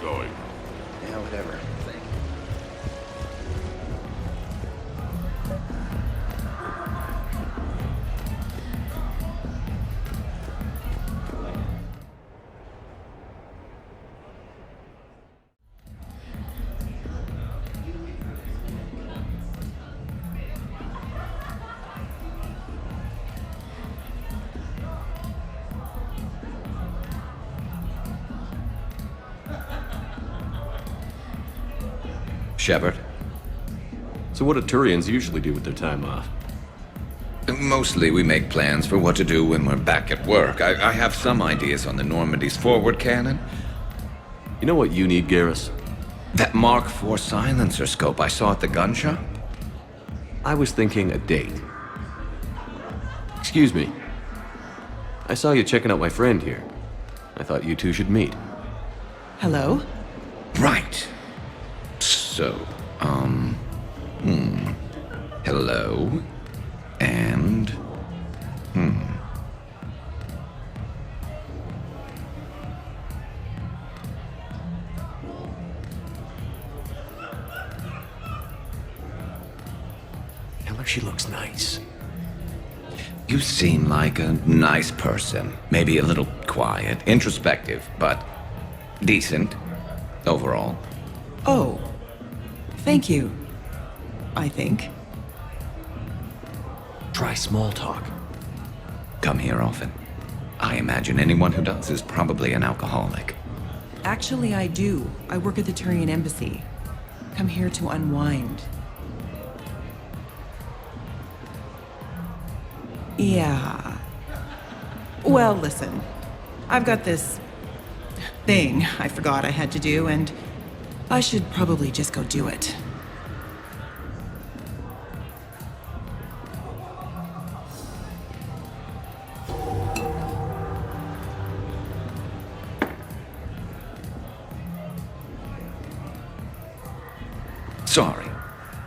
going. Yeah, whatever. Shepard? So what do Turians usually do with their time off? Mostly we make plans for what to do when we're back at work. I have some ideas on the Normandy's forward cannon. You know what you need, Garrus? That Mark IV silencer scope I saw at the gun shop? I was thinking a date. Excuse me. I saw you checking out my friend here. I thought you two should meet. Hello? Right. So, hello, and, Tell her she looks nice. You seem like a nice person. Maybe a little quiet, introspective, but decent, overall. Oh. Thank you. I think. Try small talk. Come here often. I imagine anyone who does is probably an alcoholic. Actually, I do. I work at the Turian embassy. Come here to unwind. Yeah. Well, listen. I've got this thing I forgot I had to do, and I should probably just go do it. Sorry.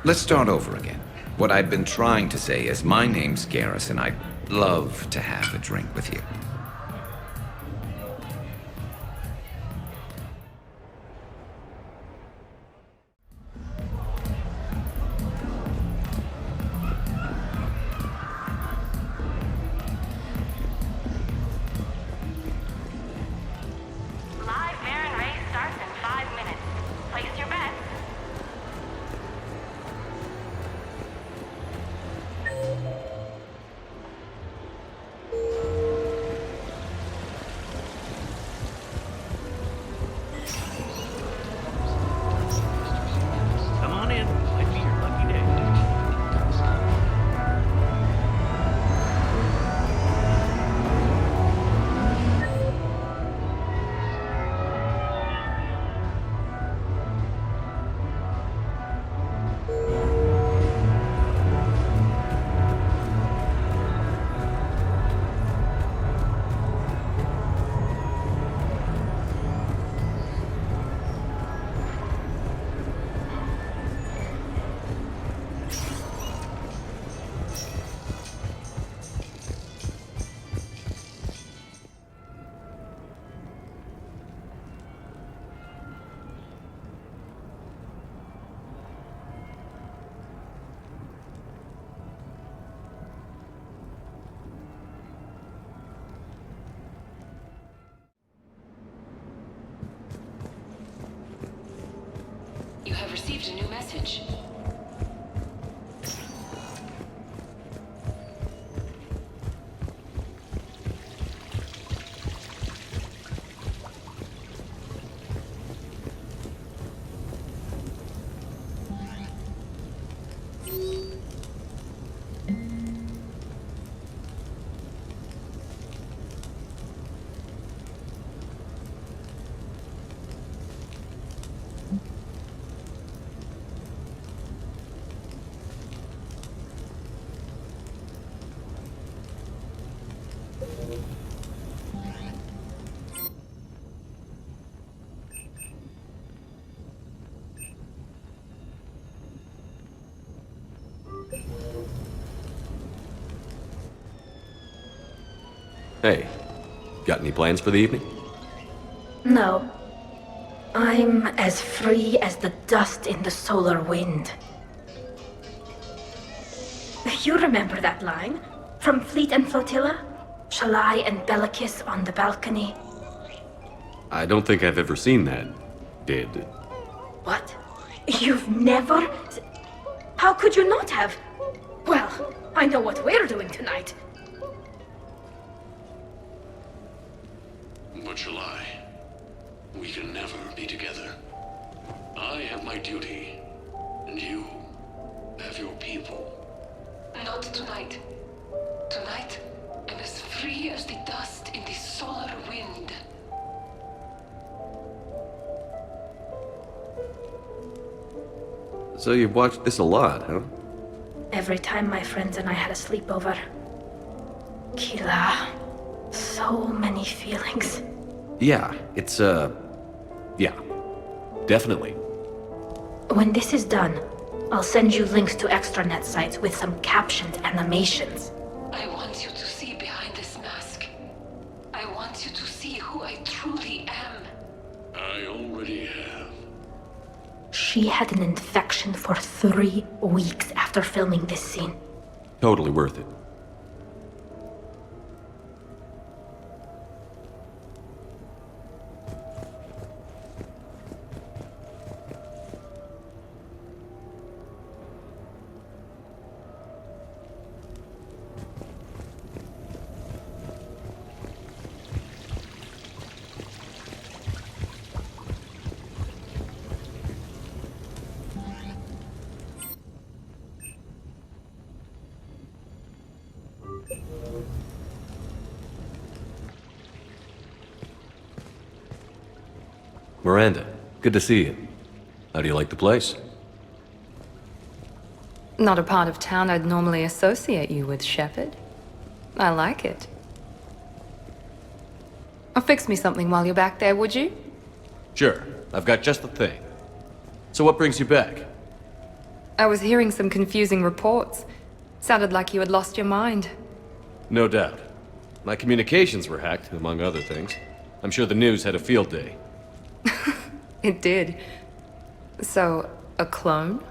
Let's start over again. What I've been trying to say is my name's Garrus, and I'd love to have a drink with you. Live Baron race starts in 5 minutes. Place your bets. Come on in. Might be your lucky day. You have received a new message. Hey, got any plans for the evening? No. I'm as free as the dust in the solar wind. You remember that line? From Fleet and Flotilla? Shalai and Bellicus on the balcony. I don't think I've ever seen that. Did. What? You've never? How could you not have? Well, I know what we're doing tonight. What shall I? We can never be together. I have my duty, and you have your people. Not tonight. Tonight, I'm as free as the dust in the solar wind. So you've watched this a lot, huh? Every time my friends and I had a sleepover. Kila. So many feelings. Yeah, it's, yeah. Definitely. When this is done, I'll send you links to extranet sites with some captioned animations. I want you to see behind this mask. I want you to see who I truly am. I already have. She had an infection for 3 weeks after filming this scene. Totally worth it. Miranda, good to see you. How do you like the place? Not a part of town I'd normally associate you with, Shepard. I like it. Fix me something while you're back there, would you? Sure, I've got just the thing. So what brings you back? I was hearing some confusing reports. Sounded like you had lost your mind. No doubt. My communications were hacked, among other things. I'm sure the news had a field day. It did. So, a clone?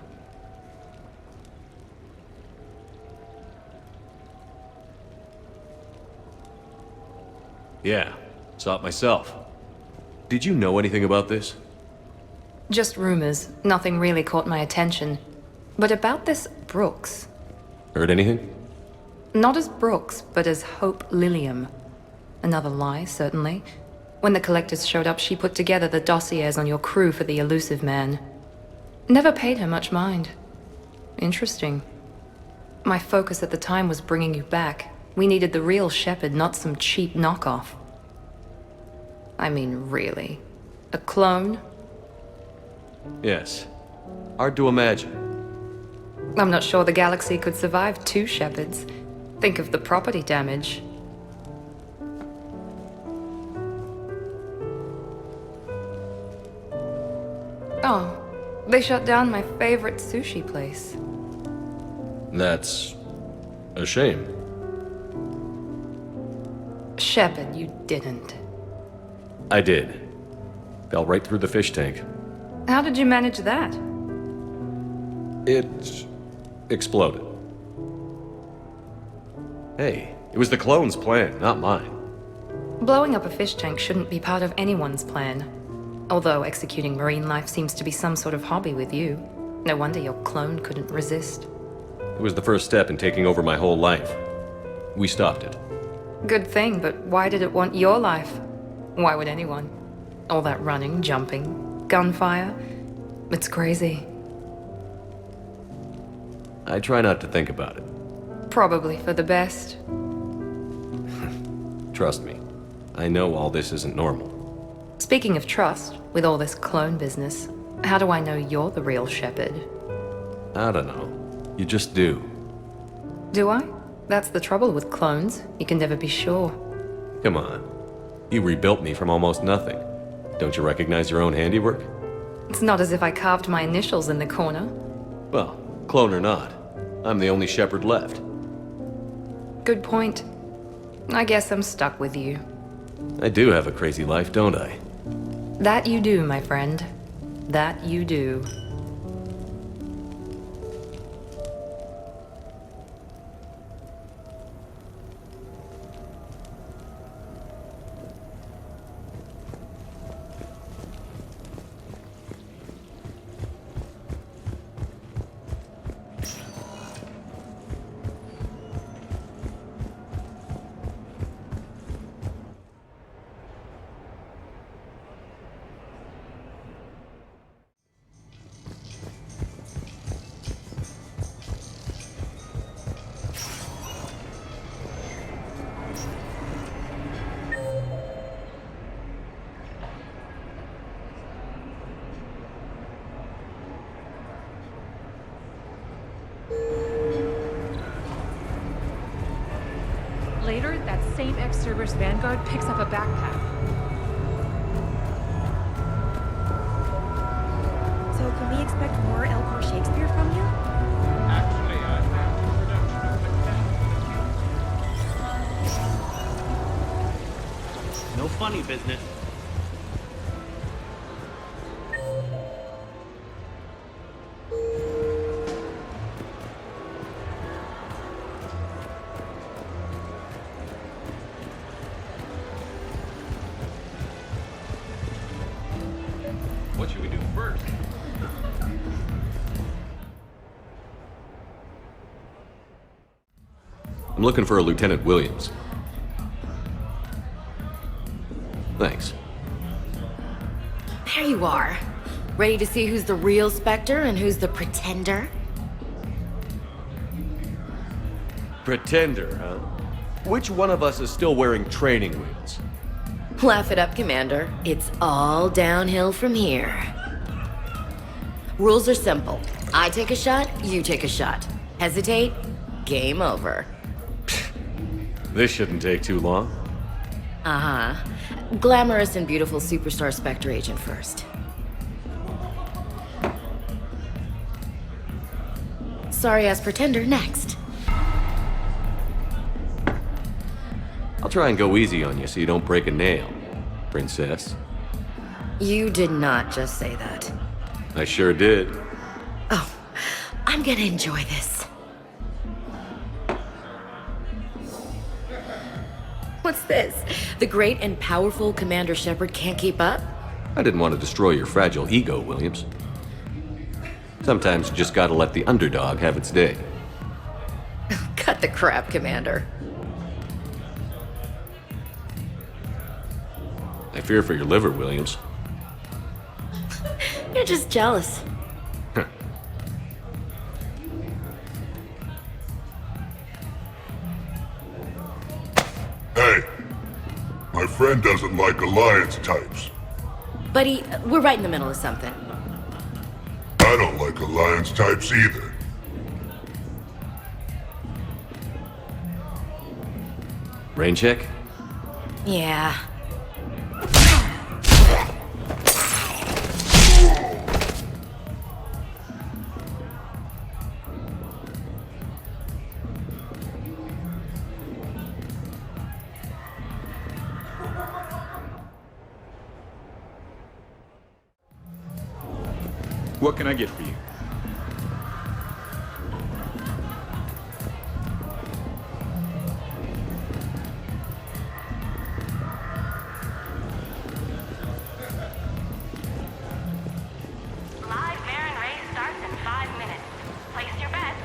Yeah, saw it myself. Did you know anything about this? Just rumors. Nothing really caught my attention. But about this Brooks. Heard anything? Not as Brooks, but as Hope Lilium. Another lie, certainly. When the collectors showed up, she put together the dossiers on your crew for the elusive man. Never paid her much mind. Interesting. My focus at the time was bringing you back. We needed the real Shepard, not some cheap knockoff. I mean, really. A clone? Yes. Hard to imagine. I'm not sure the galaxy could survive 2 Shepards. Think of the property damage. Oh, they shut down my favorite sushi place. That's a shame. Shepard, you didn't. I did. Fell right through the fish tank. How did you manage that? It exploded. Hey, it was the clone's plan, not mine. Blowing up a fish tank shouldn't be part of anyone's plan. Although executing marine life seems to be some sort of hobby with you. No wonder your clone couldn't resist. It was the first step in taking over my whole life. We stopped it. Good thing, but why did it want your life? Why would anyone? All that running, jumping, gunfire. It's crazy. I try not to think about it. Probably for the best. Trust me. I know all this isn't normal. Speaking of trust, with all this clone business, how do I know you're the real Shepard? I don't know. You just do. Do I? That's the trouble with clones. You can never be sure. Come on. You rebuilt me from almost nothing. Don't you recognize your own handiwork? It's not as if I carved my initials in the corner. Well, clone or not, I'm the only Shepard left. Good point. I guess I'm stuck with you. I do have a crazy life, don't I? That you do, my friend. That you do. Later, that same ex-Cerberus Vanguard picks up a backpack. So can we expect more Elcor Shakespeare from you? Actually, I have production of the No funny business. What should we do first? I'm looking for a Lieutenant Williams. Thanks. There you are. Ready to see who's the real Spectre and who's the pretender? Pretender, huh? Which one of us is still wearing training wheels? Laugh it up, Commander. It's all downhill from here. Rules are simple. I take a shot, you take a shot. Hesitate, game over. This shouldn't take too long. Uh-huh. Glamorous and beautiful superstar Spectre agent first. Sorry-ass pretender next. I'll try and go easy on you so you don't break a nail, princess. You did not just say that. I sure did. Oh, I'm gonna enjoy this. What's this? The great and powerful Commander Shepard can't keep up? I didn't want to destroy your fragile ego, Williams. Sometimes you just gotta let the underdog have its day. Cut the crap, Commander. I fear for your liver, Williams. You're just jealous. Hey, my friend doesn't like alliance types. Buddy, we're right in the middle of something. I don't like alliance types either. Rain check? Yeah. What can I get for you? Live Baron race starts in 5 minutes. Place your bets.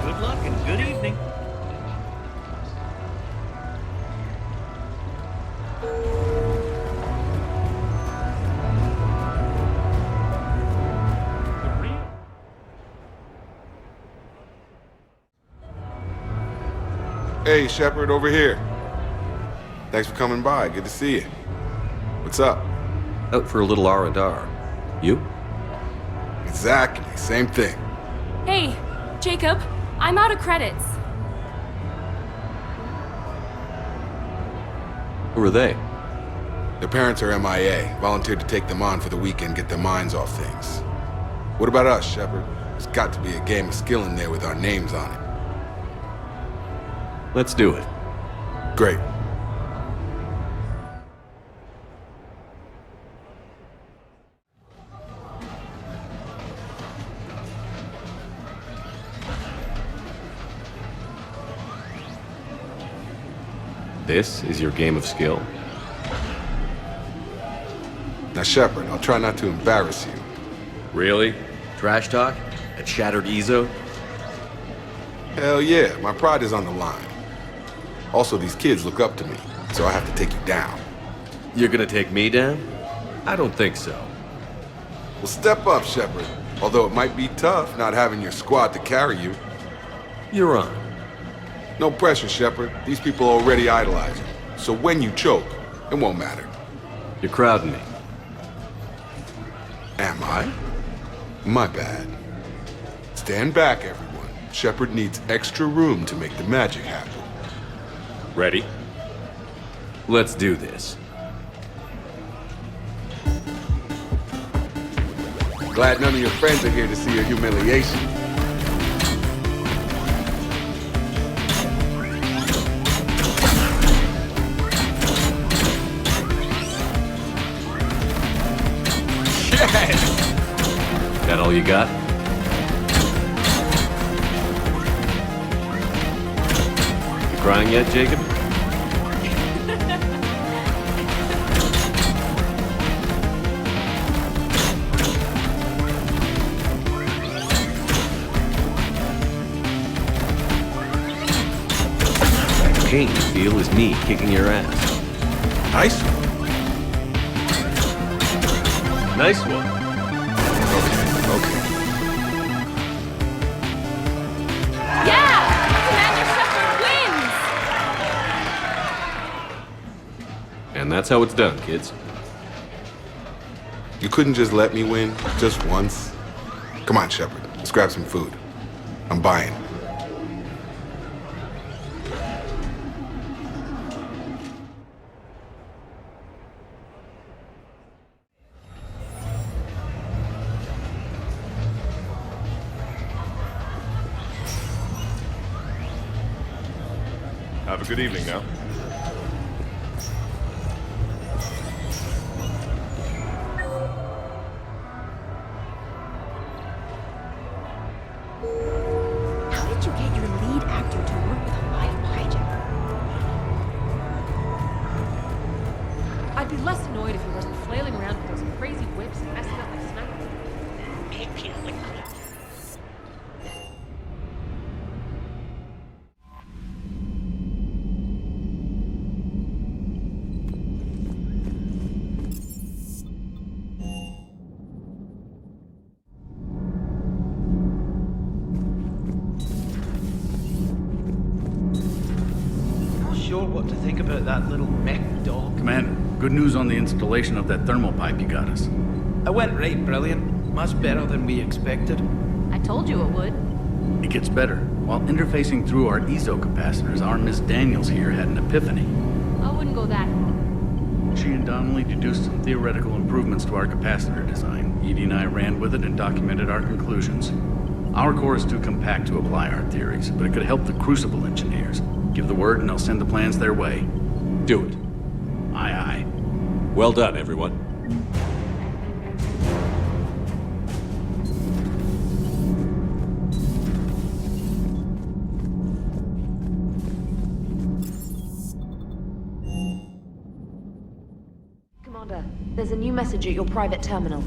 Good luck and good evening. Hey, Shepard, over here. Thanks for coming by. Good to see you. What's up? Out for a little R&R. You? Exactly. Same thing. Hey, Jacob, I'm out of credits. Who are they? Their parents are MIA. Volunteered to take them on for the weekend, get their minds off things. What about us, Shepard? There's got to be a game of skill in there with our names on it. Let's do it. Great. This is your game of skill? Now, Shepard, I'll try not to embarrass you. Really? Trash talk? At Shattered Ezo? Hell yeah, my pride is on the line. Also, these kids look up to me, so I have to take you down. You're gonna take me down? I don't think so. Well, step up, Shepard. Although it might be tough not having your squad to carry you. You're on. No pressure, Shepard. These people already idolize you. So when you choke, it won't matter. You're crowding me. Am I? My bad. Stand back, everyone. Shepard needs extra room to make the magic happen. Ready? Let's do this. Glad none of your friends are here to see your humiliation. That all you got? You crying yet, Jacob? That pain you feel is me kicking your ass. Nice one. Nice one. Okay. Yeah! Commander Shepard wins! And that's how it's done, kids. You couldn't just let me win, just once? Come on, Shepard. Let's grab some food. I'm buying. Have a good evening now. How did you get your lead actor to work with a live hijacker? I'd be less annoyed if he wasn't flailing around with those crazy whips and messing up my sniper. Sure what to think about that little mech dog. Commander, good news on the installation of that thermal pipe you got us. It went right brilliant. Much better than we expected. I told you it would. It gets better. While interfacing through our EZO capacitors, our Miss Daniels here had an epiphany. I wouldn't go that far. She and Donnelly deduced some theoretical improvements to our capacitor design. Edie and I ran with it and documented our conclusions. Our core is too compact to apply our theories, but it could help the Crucible engineers. Give the word and I'll send the plans their way. Do it. Aye, aye. Well done, everyone. Commander, there's a new message at your private terminal.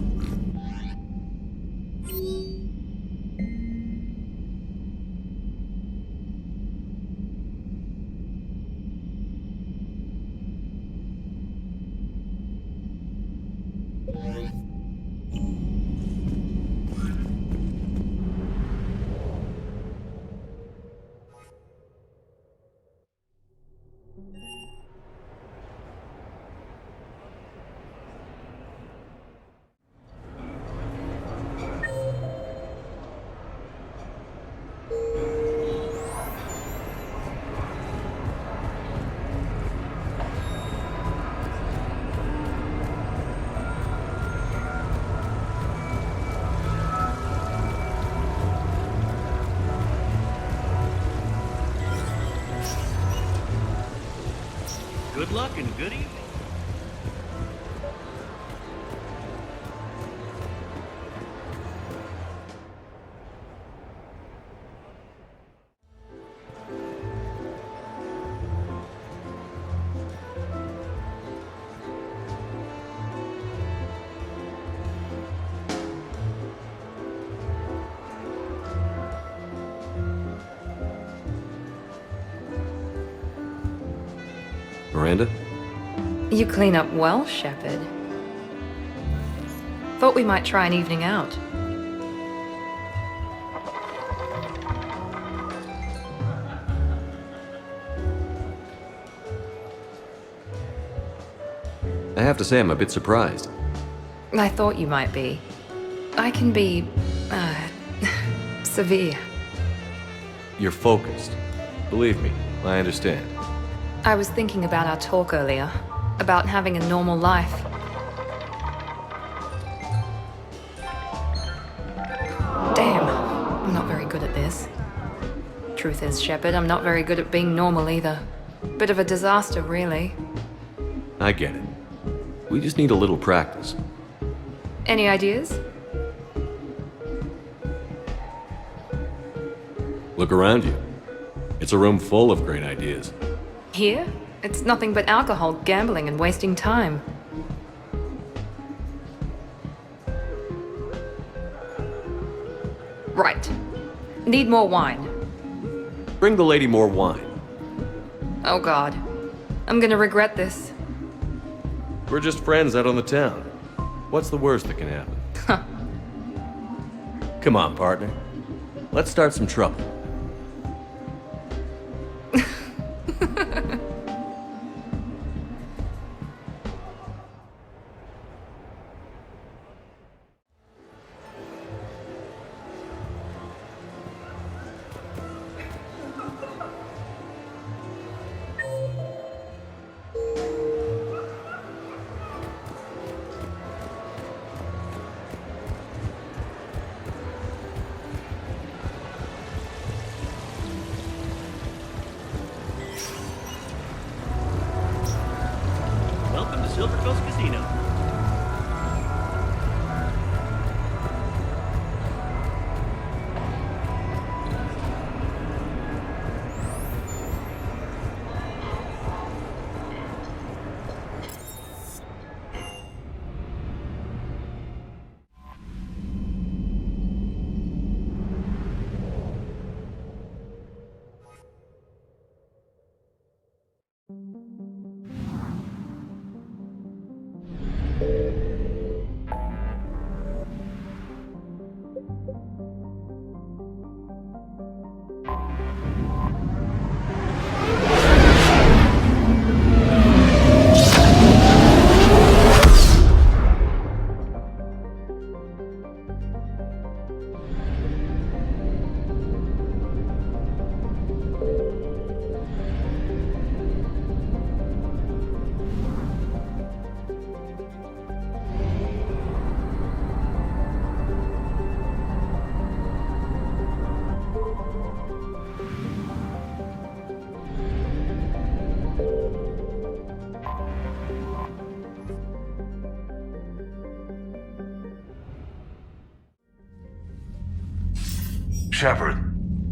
Good luck and good evening. Miranda? You clean up well, Shepard. Thought we might try an evening out. I have to say I'm a bit surprised. I thought you might be. I can be, severe. You're focused. Believe me, I understand. I was thinking about our talk earlier, about having a normal life. Damn, I'm not very good at this. Truth is, Shepard, I'm not very good at being normal either. Bit of a disaster, really. I get it. We just need a little practice. Any ideas? Look around you. It's a room full of great ideas. Here? It's nothing but alcohol, gambling, and wasting time. Right. Need more wine. Bring the lady more wine. Oh God. I'm gonna regret this. We're just friends out on the town. What's the worst that can happen? Come on, partner. Let's start some trouble. Welcome to Silver Coast Casino. Shepard,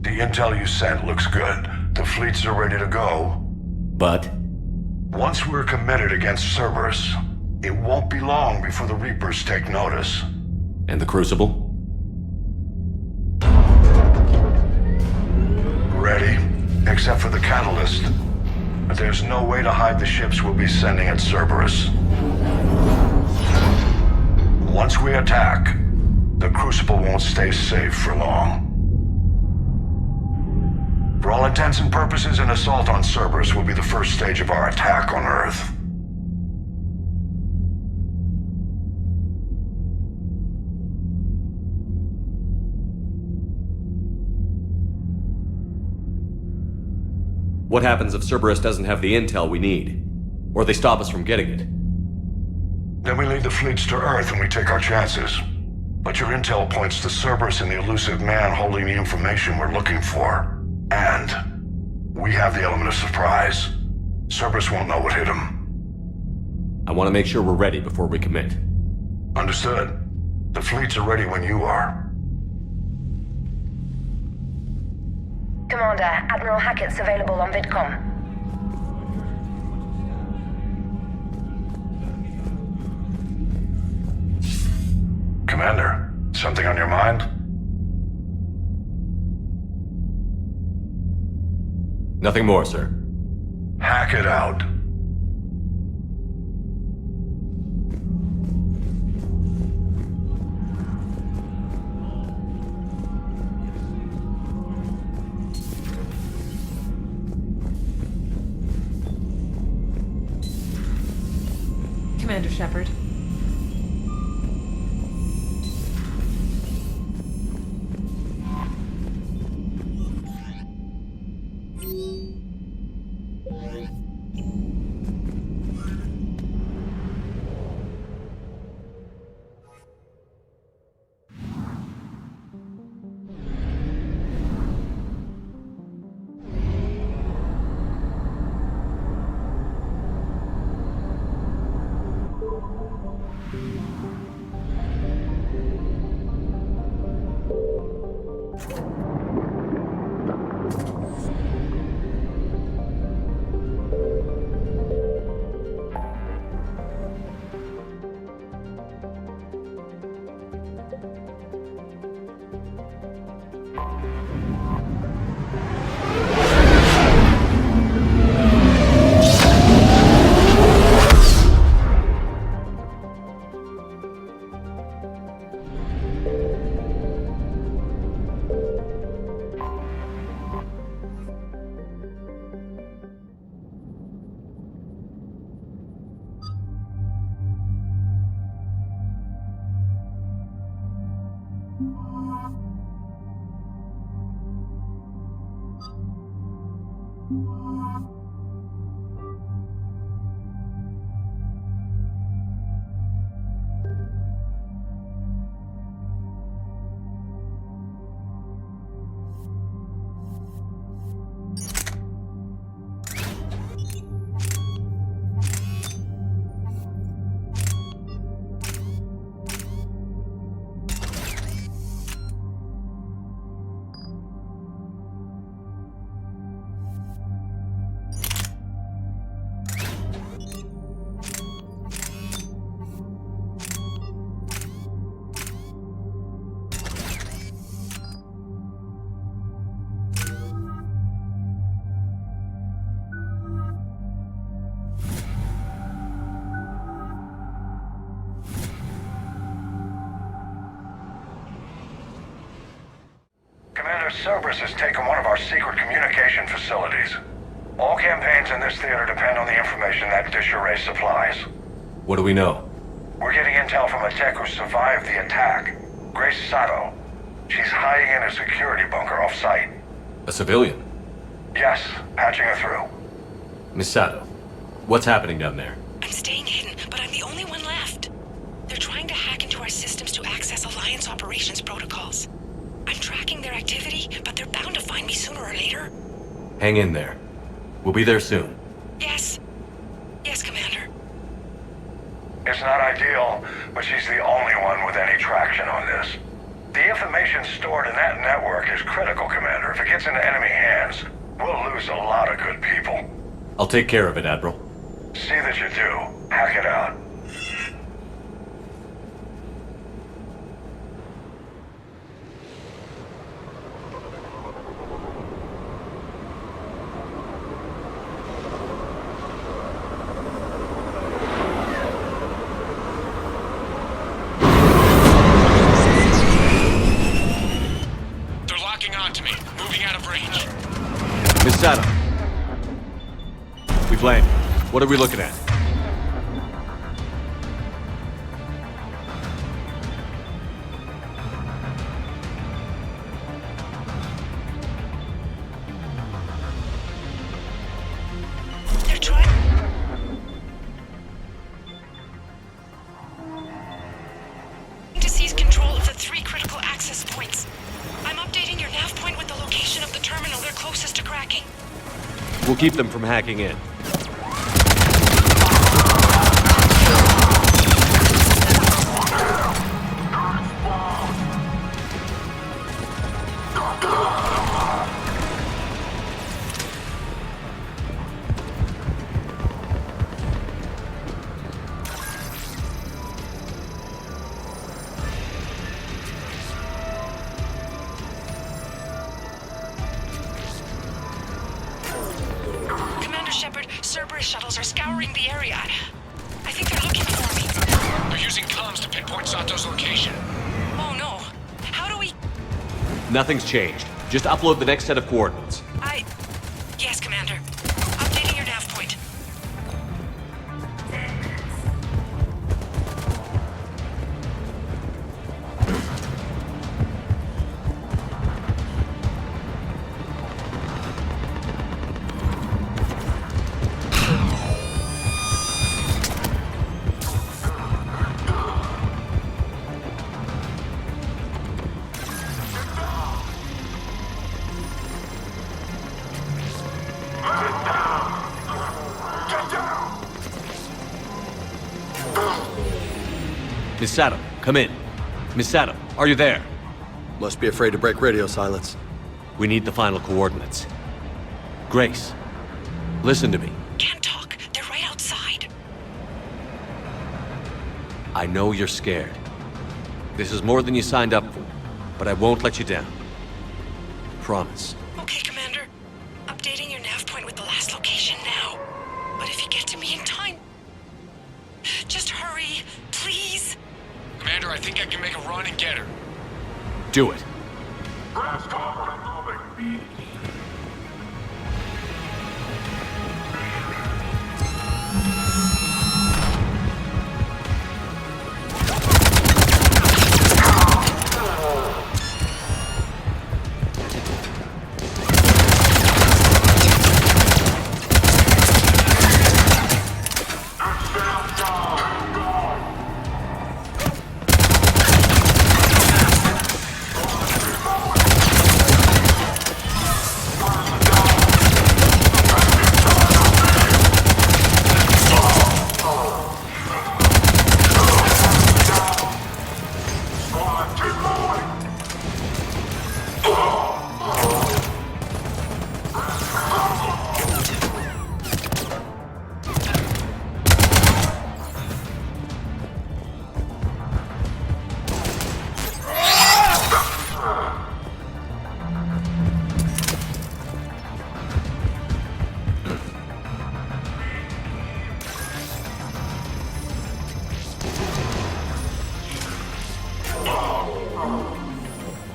the intel you sent looks good. The fleets are ready to go. But? Once we're committed against Cerberus, it won't be long before the Reapers take notice. And the Crucible? Ready, except for the catalyst. But there's no way to hide the ships we'll be sending at Cerberus. Once we attack, the Crucible won't stay safe for long. For all intents and purposes, an assault on Cerberus will be the first stage of our attack on Earth. What happens if Cerberus doesn't have the intel we need? Or they stop us from getting it? Then we lead the fleets to Earth and we take our chances. But your intel points to Cerberus and the elusive man holding the information we're looking for. And we have the element of surprise. Cerberus won't know what hit him. I want to make sure we're ready before we commit. Understood. The fleets are ready when you are. Commander, Admiral Hackett's available on VidCom. Commander, something on your mind? Nothing more, sir. Hack it out. Commander Shepard. Cerberus has taken one of our secret communication facilities. All campaigns in this theater depend on the information that dish array supplies. What do we know? We're getting intel from a tech who survived the attack. Grace Sato. She's hiding in a security bunker off-site. A civilian? Yes, patching her through. Miss Sato, what's happening down there? I'm staying hidden, but I'm the only one left. They're trying to hack into our systems to access Alliance operations protocols. I'm tracking their activity, but they're bound to find me sooner or later. Hang in there. We'll be there soon. Yes. Yes, Commander. It's not ideal, but she's the only one with any traction on this. The information stored in that network is critical, Commander. If it gets into enemy hands, we'll lose a lot of good people. I'll take care of it, Admiral. See that you do. Hack it out. Miss Sato. We've landed. What are we looking at? They're trying to seize control of the 3 critical access points. I'm updating your nav point with the location of the terminal they're closest to cracking. We'll keep them from hacking in. the area. I think they're looking for me. They're using comms to pinpoint Sato's location. Oh no. How do we... Nothing's changed. Just upload the next set of coordinates. Yes, Commander. Updating your nav point. Miss Sato, come in. Miss Sato, are you there? Must be afraid to break radio silence. We need the final coordinates. Grace, listen to me. Can't talk. They're right outside. I know you're scared. This is more than you signed up for, but I won't let you down. Promise. Okay, Commander. Updating your nav point with the last location now. But if you get to me in time... Just hurry, please. Commander, I think I can make a run and get her. Do it.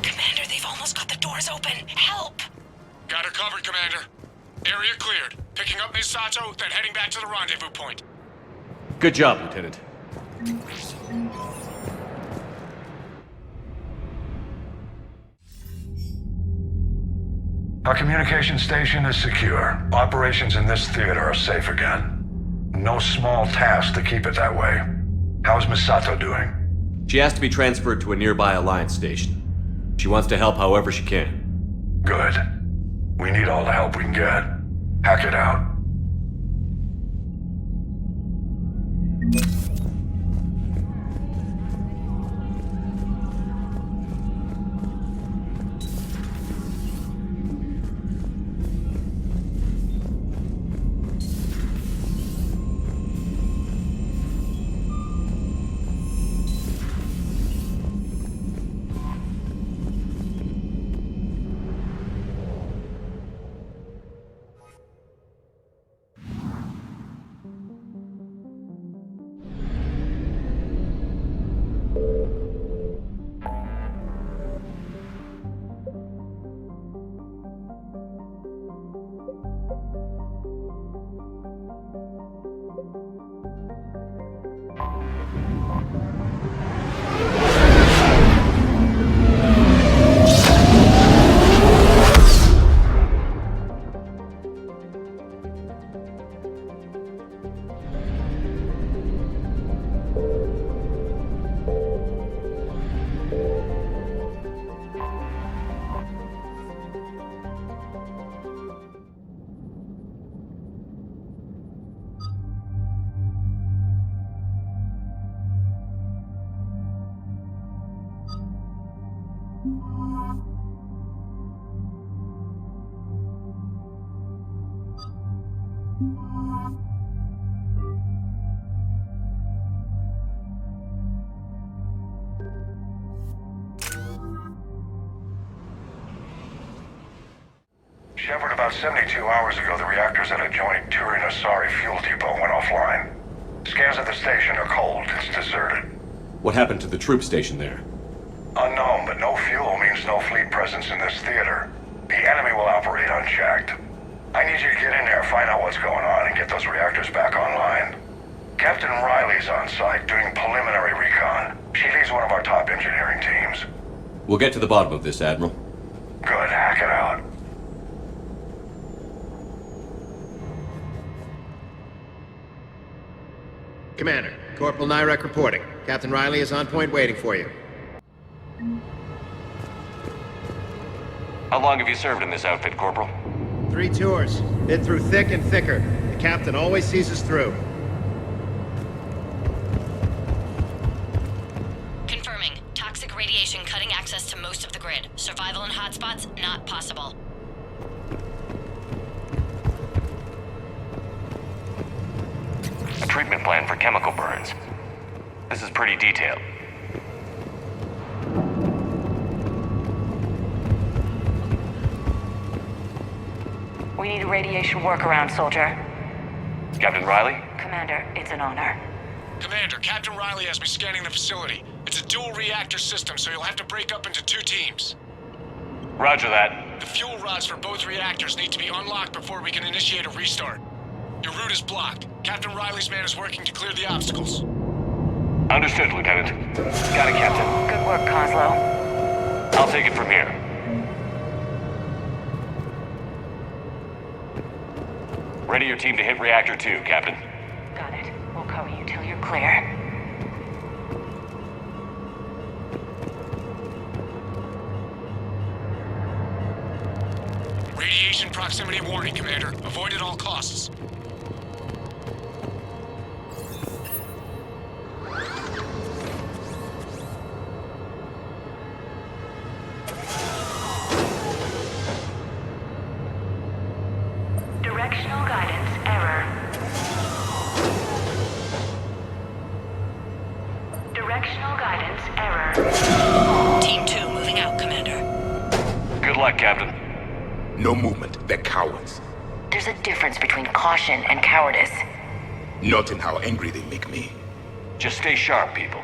Commander, they've almost got the doors open. Help! Got her covered, Commander. Area cleared. Picking up Miss Sato, then heading back to the rendezvous point. Good job, Lieutenant. Our communication station is secure. Operations in this theater are safe again. No small task to keep it that way. How's Miss Sato doing? She has to be transferred to a nearby Alliance station. She wants to help however she can. Good. We need all the help we can get. Hack it out. Shepard, about 72 hours ago, the reactors at a joint Turin-Asari fuel depot went offline. Scans at the station are cold. It's deserted. What happened to the troop station there? Unknown, but no fuel means no fleet presence in this theater. The enemy will operate unchecked. I need you to get in there, find out what's going on, and get those reactors back online. Captain Riley's on site doing preliminary recon. She leads one of our top engineering teams. We'll get to the bottom of this, Admiral. Good, hack it out. Commander, Corporal Nyrek reporting. Captain Riley is on point waiting for you. How long have you served in this outfit, Corporal? 3 tours. Been through thick and thicker. The captain always sees us through. Confirming. Toxic radiation cutting access to most of the grid. Survival in hotspots, not possible. A treatment plan for chemical burns. This is pretty detailed. We need a radiation workaround, soldier. Captain Riley? Commander, it's an honor. Commander, Captain Riley has me scanning the facility. It's a dual reactor system, so you'll have to break up into 2 teams. Roger that. The fuel rods for both reactors need to be unlocked before we can initiate a restart. Your route is blocked. Captain Riley's man is working to clear the obstacles. Understood, Lieutenant. Got it, Captain. Good work, Coslow. I'll take it from here. Ready your team to hit Reactor 2, Captain. Got it. We'll cover you till you're clear. Radiation proximity warning, Commander. Avoid at all costs. Directional guidance error. Directional guidance error. Team 2 moving out, Commander. Good luck, Captain. No movement. They're cowards. There's a difference between caution and cowardice. Not in how angry they make me. Just stay sharp, people.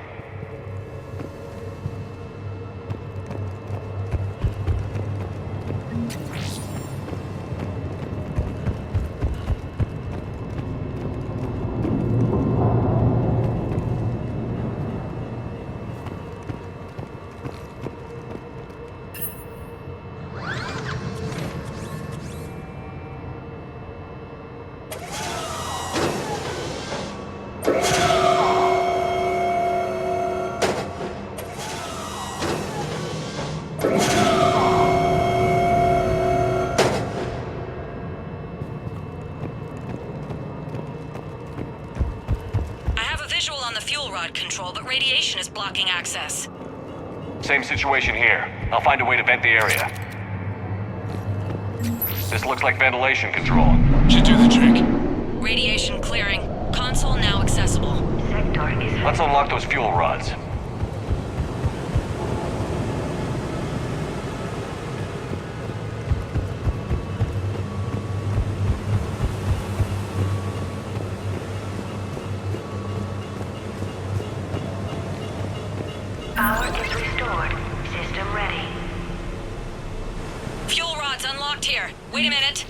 Control, but radiation is blocking access. Same situation here. I'll find a way to vent the area. This looks like ventilation control. Should do the trick. Radiation clearing. Console now accessible. Let's unlock those fuel rods. Power is restored. System ready. Fuel rods unlocked here. Wait a minute.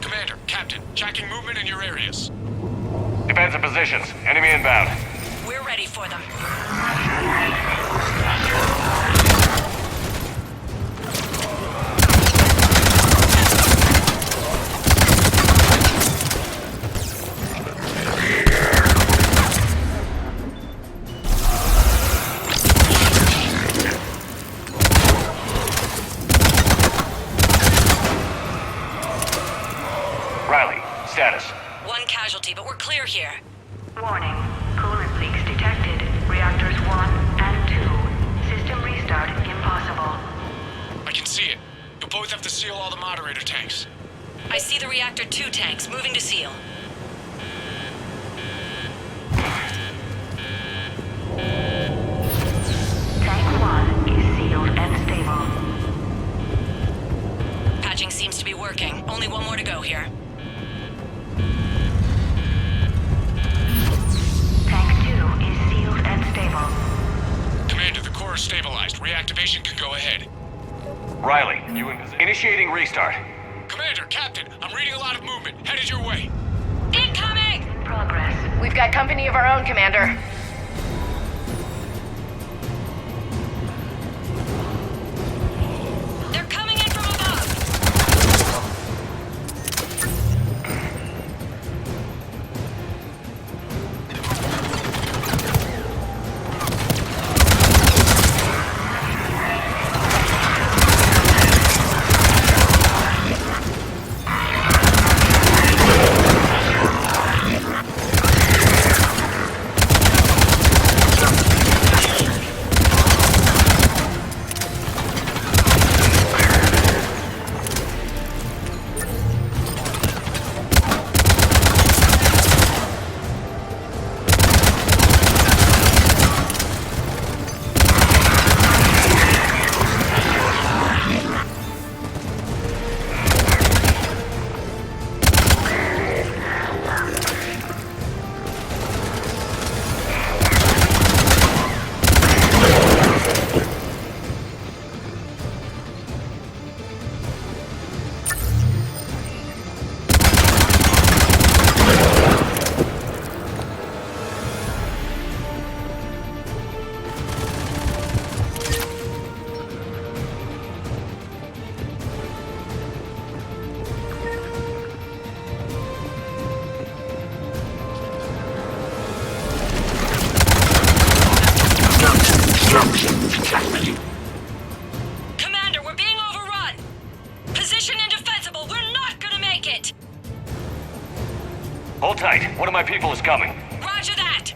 Commander, Captain, tracking movement in your areas. Defensive positions. Enemy inbound. We're ready for them. Status. One casualty, but we're clear here. Warning. Coolant leaks detected. Reactors 1 and 2. System restart impossible. I can see it. You'll both have to seal all the moderator tanks. I see the Reactor 2 tanks moving to seal. Tank 1 is sealed and stable. Patching seems to be working. Only You in position? Initiating restart. Commander, Captain, I'm reading a lot of movement. Headed your way. Incoming! Progress. We've got company of our own, Commander. They're coming in from above! Commander, we're being overrun! Position indefensible, we're not gonna make it! Hold tight. One of my people is coming. Roger that!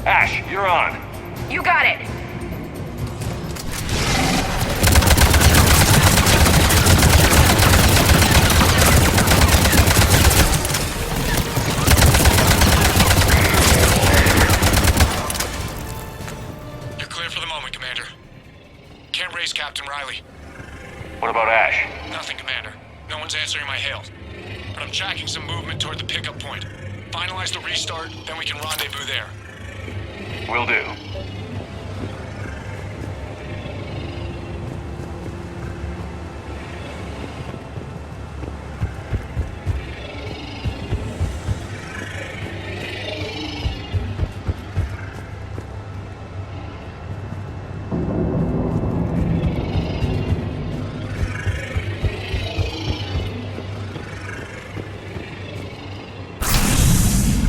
Ash, you're on. You got it! You're clear for the moment, Commander. Can't raise Captain Riley. What about Ash? Nothing, Commander. No one's answering my hails. But I'm tracking some movement toward the pickup point. Finalize the restart, then we can rendezvous there. Will do.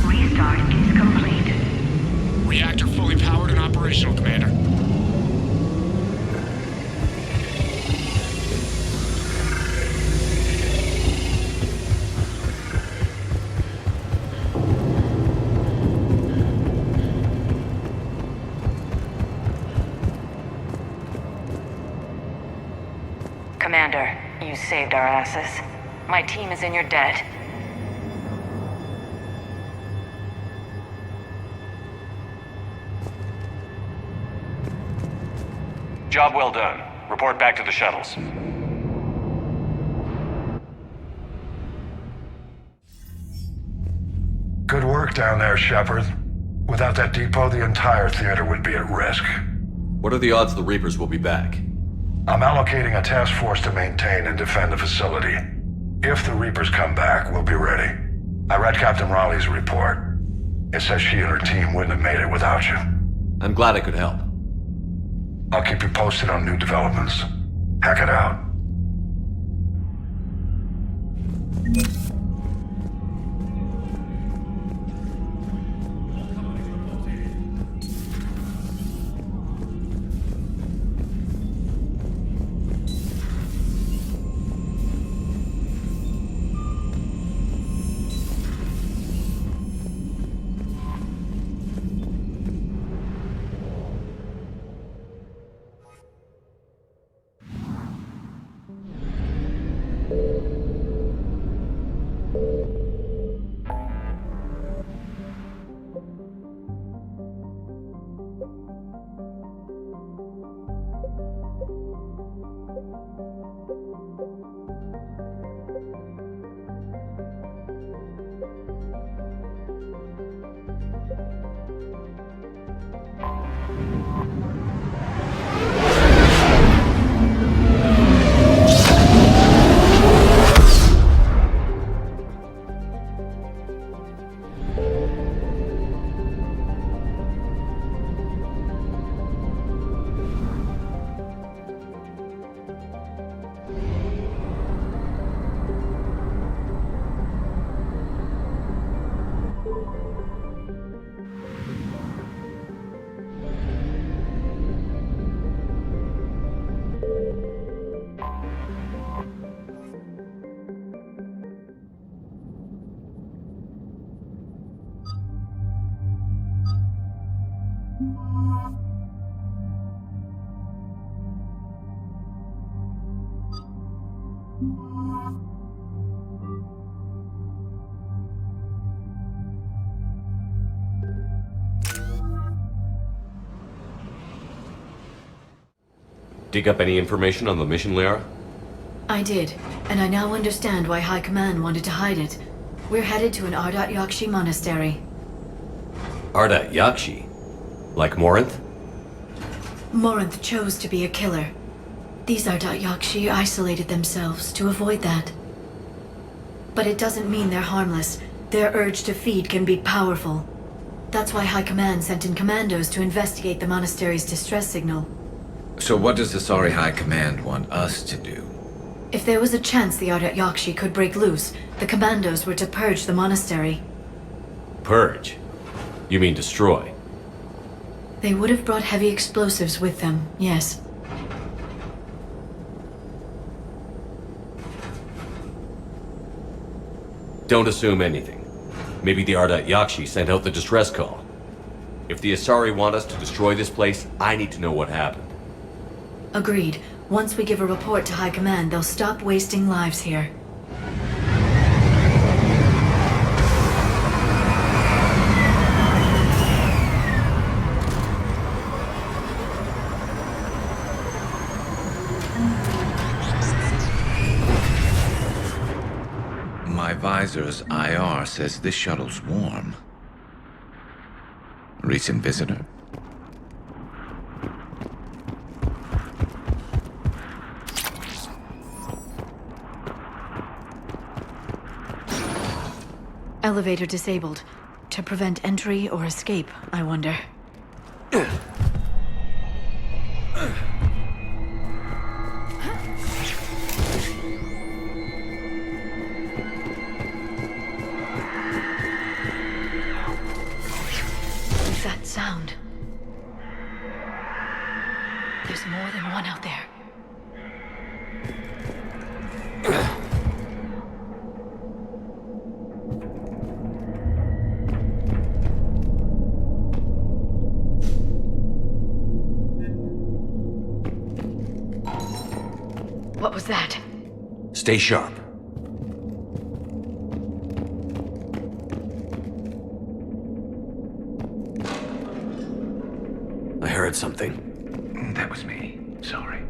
Restart is complete. Reactor fully powered and operational, Commander. Commander, you saved our asses. My team is in your debt. Job well done. Report back to the shuttles. Good work down there, Shepard. Without that depot, the entire theater would be at risk. What are the odds the Reapers will be back? I'm allocating a task force to maintain and defend the facility. If the Reapers come back, we'll be ready. I read Captain Raleigh's report. It says she and her team wouldn't have made it without you. I'm glad I could help. I'll keep you posted on new developments. Hack it out. Dig up any information on the mission, Liara? I did, and I now understand why High Command wanted to hide it. We're headed to an Ardat Yakshi monastery. Ardat Yakshi? Like Morinth? Morinth chose to be a killer. These Ardat Yakshi isolated themselves to avoid that. But it doesn't mean they're harmless. Their urge to feed can be powerful. That's why High Command sent in commandos to investigate the monastery's distress signal. So what does the Asari High Command want us to do? If there was a chance the Ardat Yakshi could break loose, the commandos were to purge the monastery. Purge? You mean destroy? They would have brought heavy explosives with them, yes. Don't assume anything. Maybe the Ardat Yakshi sent out the distress call. If the Asari want us to destroy this place, I need to know what happened. Agreed. Once we give a report to High Command, they'll stop wasting lives here. My visor's IR says this shuttle's warm. Recent visitor? Elevator disabled. To prevent entry or escape, I wonder. What's that sound? There's more than one out there. What was that? Stay sharp. I heard something. That was me. Sorry.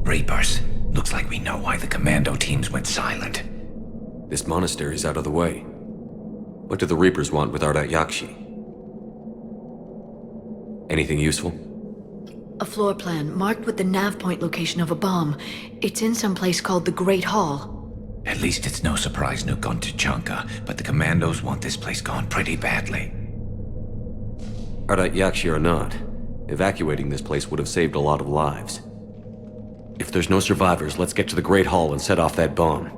Reapers. Looks like we know why the commando teams went silent. This monastery's out of the way. What do the Reapers want with Ardat Yakshi? Anything useful? A floor plan marked with the nav point location of a bomb. It's in some place called the Great Hall. At least it's no surprise Nuke on Tuchanka, but the commandos want this place gone pretty badly. Ardat Yakshi or not, evacuating this place would have saved a lot of lives. If there's no survivors, let's get to the Great Hall and set off that bomb.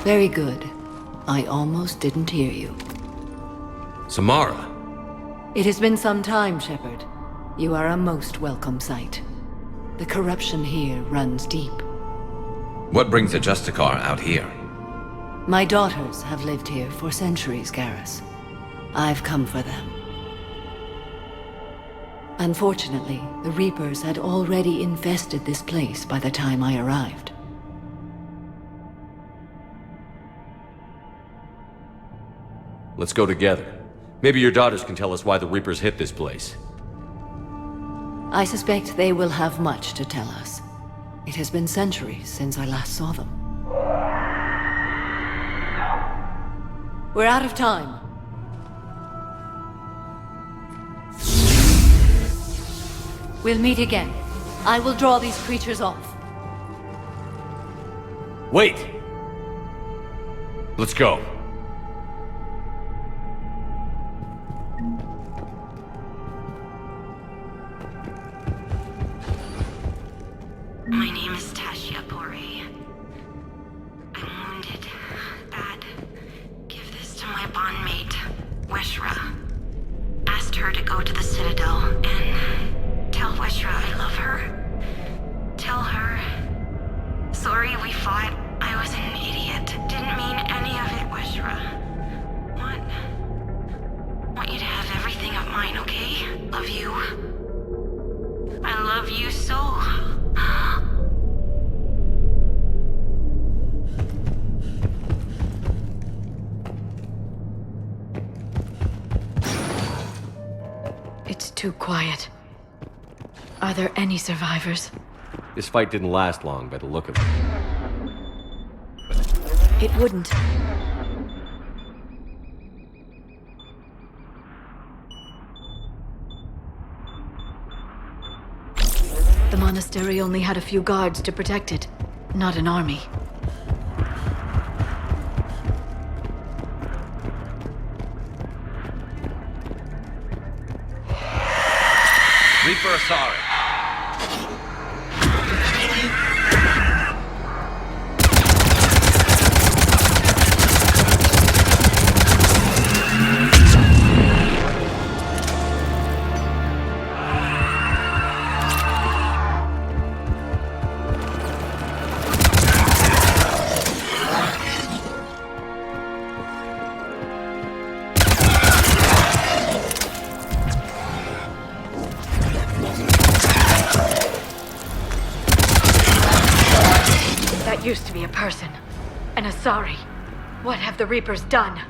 Very good. I almost didn't hear you. Samara! It has been some time, Shepard. You are a most welcome sight. The corruption here runs deep. What brings the Justicar out here? My daughters have lived here for centuries, Garrus. I've come for them. Unfortunately, the Reapers had already infested this place by the time I arrived. Let's go together. Maybe your daughters can tell us why the Reapers hit this place. I suspect they will have much to tell us. It has been centuries since I last saw them. We're out of time. We'll meet again. I will draw these creatures off. Wait! Let's go. My name is Tashia Pore. I'm wounded. Bad. Give this to my bondmate, Weshra. Asked her to go to the Citadel and tell Weshra I love her. Tell her. Sorry we fought. I was an idiot. Didn't mean any of it, Weshra. Want you to have everything of mine, okay? Love you. I love you so. It's too quiet. Are there any survivors? This fight didn't last long by the look of it. It wouldn't. The monastery only had a few guards to protect it, not an army. Reaper Asari. Used to be a person. An Asari. What have the Reapers done?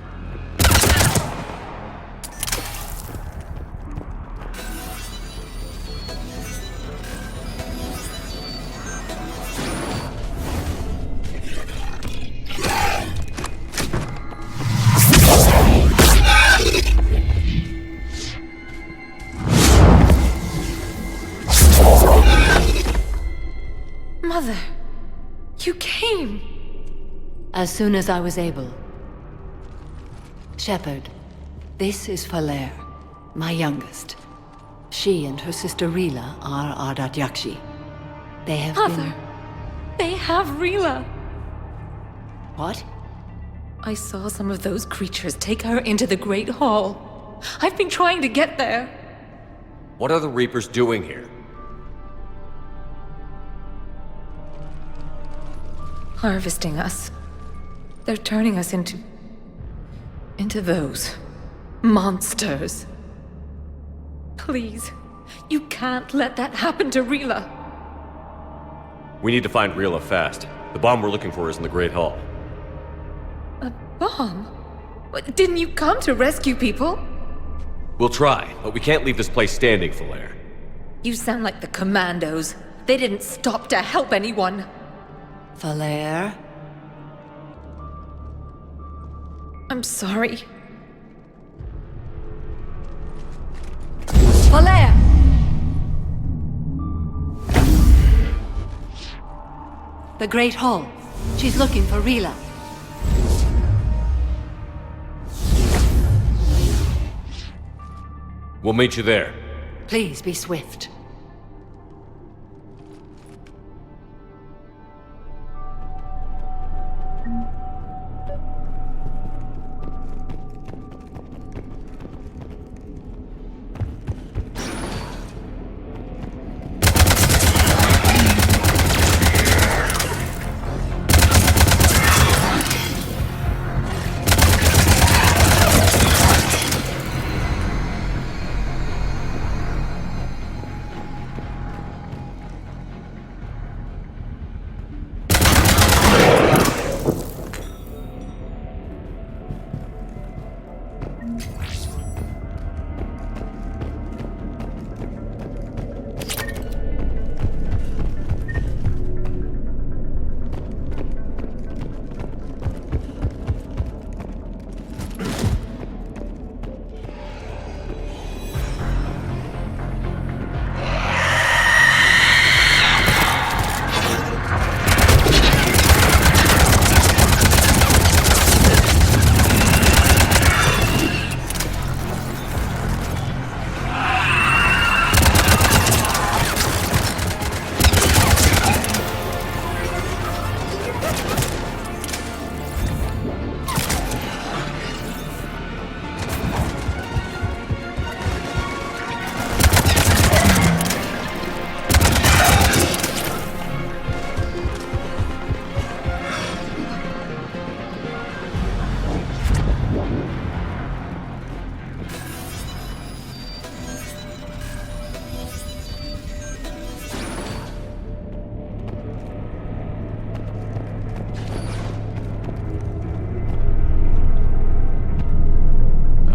Mother! You came! As soon as I was able. Shepard, this is Falere, my youngest. She and her sister Rila are our Datyakshi. They have Mother! They have Rila! What? I saw some of those creatures take her into the Great Hall. I've been trying to get there. What are the Reapers doing here? Harvesting us. They're turning us into those monsters. Please, you can't let that happen to Rila. We need to find Rila fast. The bomb we're looking for is in the Great Hall. A bomb? Didn't you come to rescue people? We'll try, but we can't leave this place standing, Falere. You sound like the Commandos. They didn't stop to help anyone. Falere? I'm sorry. Falere! The Great Hall. She's looking for Rila. We'll meet you there. Please be swift.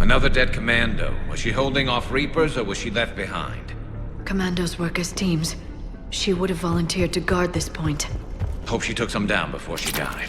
Another dead commando. Was she holding off Reapers or was she left behind? Commandos work as teams. She would have volunteered to guard this point. Hope she took some down before she died.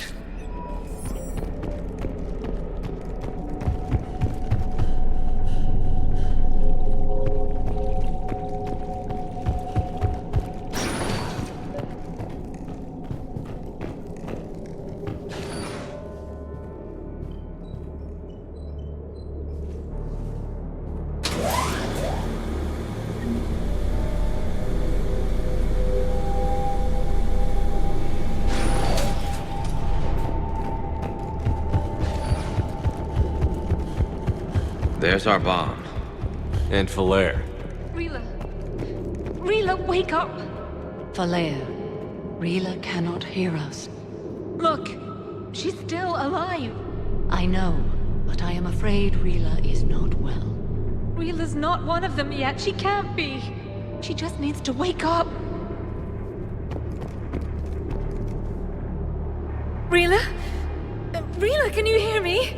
There's our bomb. And Falere. Rila. Rila, wake up! Falere, Rila cannot hear us. Look, she's still alive. I know, but I am afraid Rila is not well. Rila's not one of them yet. She can't be. She just needs to wake up. Rila? Rila, can you hear me?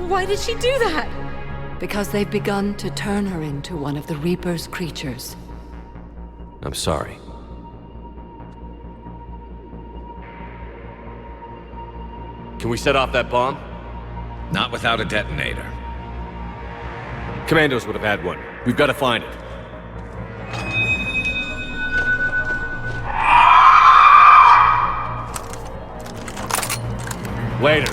Why did she do that? Because they've begun to turn her into one of the Reaper's creatures. I'm sorry. Can we set off that bomb? Not without a detonator. Commandos would have had one. We've got to find it. Later.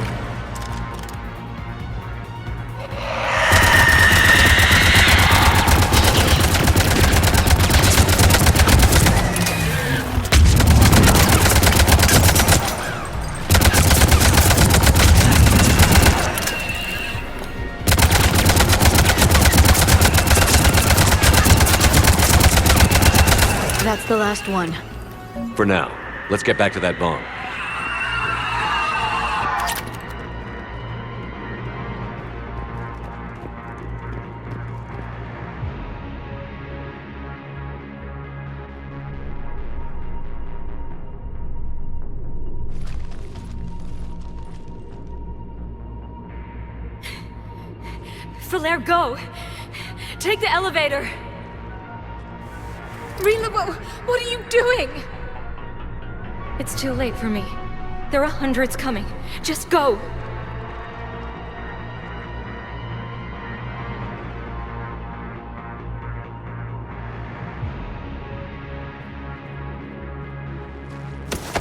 That's the last one. For now, let's get back to that bomb. Falere, go! Take the elevator! Rila, what are you doing? It's too late for me. There are hundreds coming. Just go!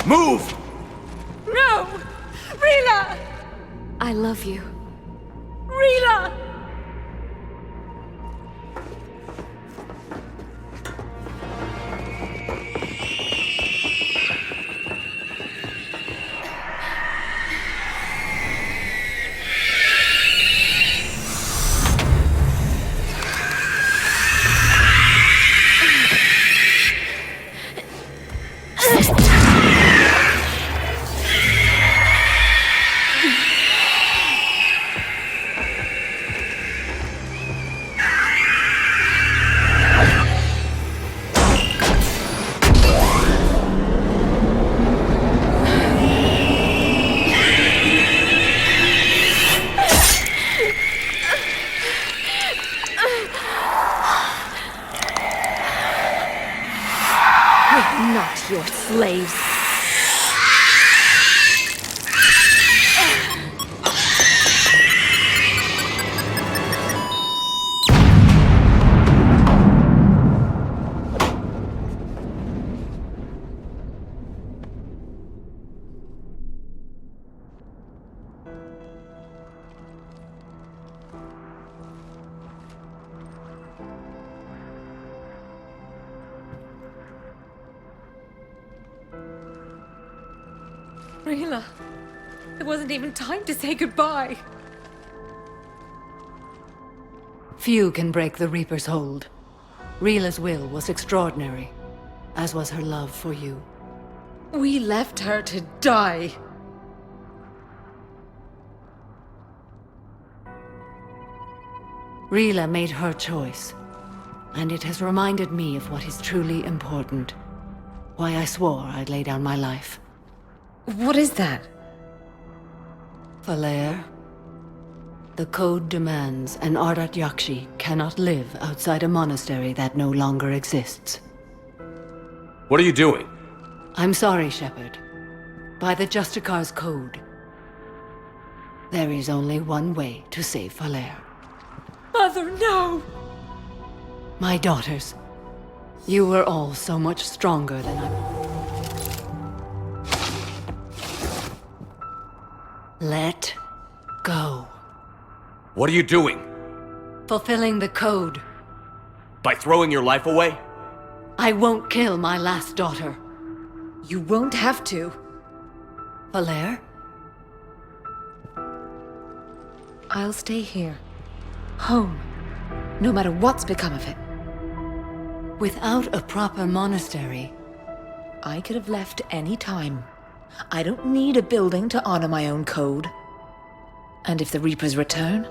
Move! No! Rila! I love you. Rila! Not your slaves. Rila, it wasn't even time to say goodbye. Few can break the Reaper's hold. Rila's will was extraordinary, as was her love for you. We left her to die. Rila made her choice, and it has reminded me of what is truly important. Why I swore I'd lay down my life. What is that? Falair. The code demands an Ardat Yakshi cannot live outside a monastery that no longer exists. What are you doing? I'm sorry, Shepard. By the Justicar's code, there is only one way to save Falair. Mother, no! My daughters, you were all so much stronger than I... Let go. What are you doing? Fulfilling the code. By throwing your life away? I won't kill my last daughter. You won't have to. Falair? I'll stay here. Home. No matter what's become of it. Without a proper monastery... I could have left any time. I don't need a building to honor my own code. And if the Reapers return,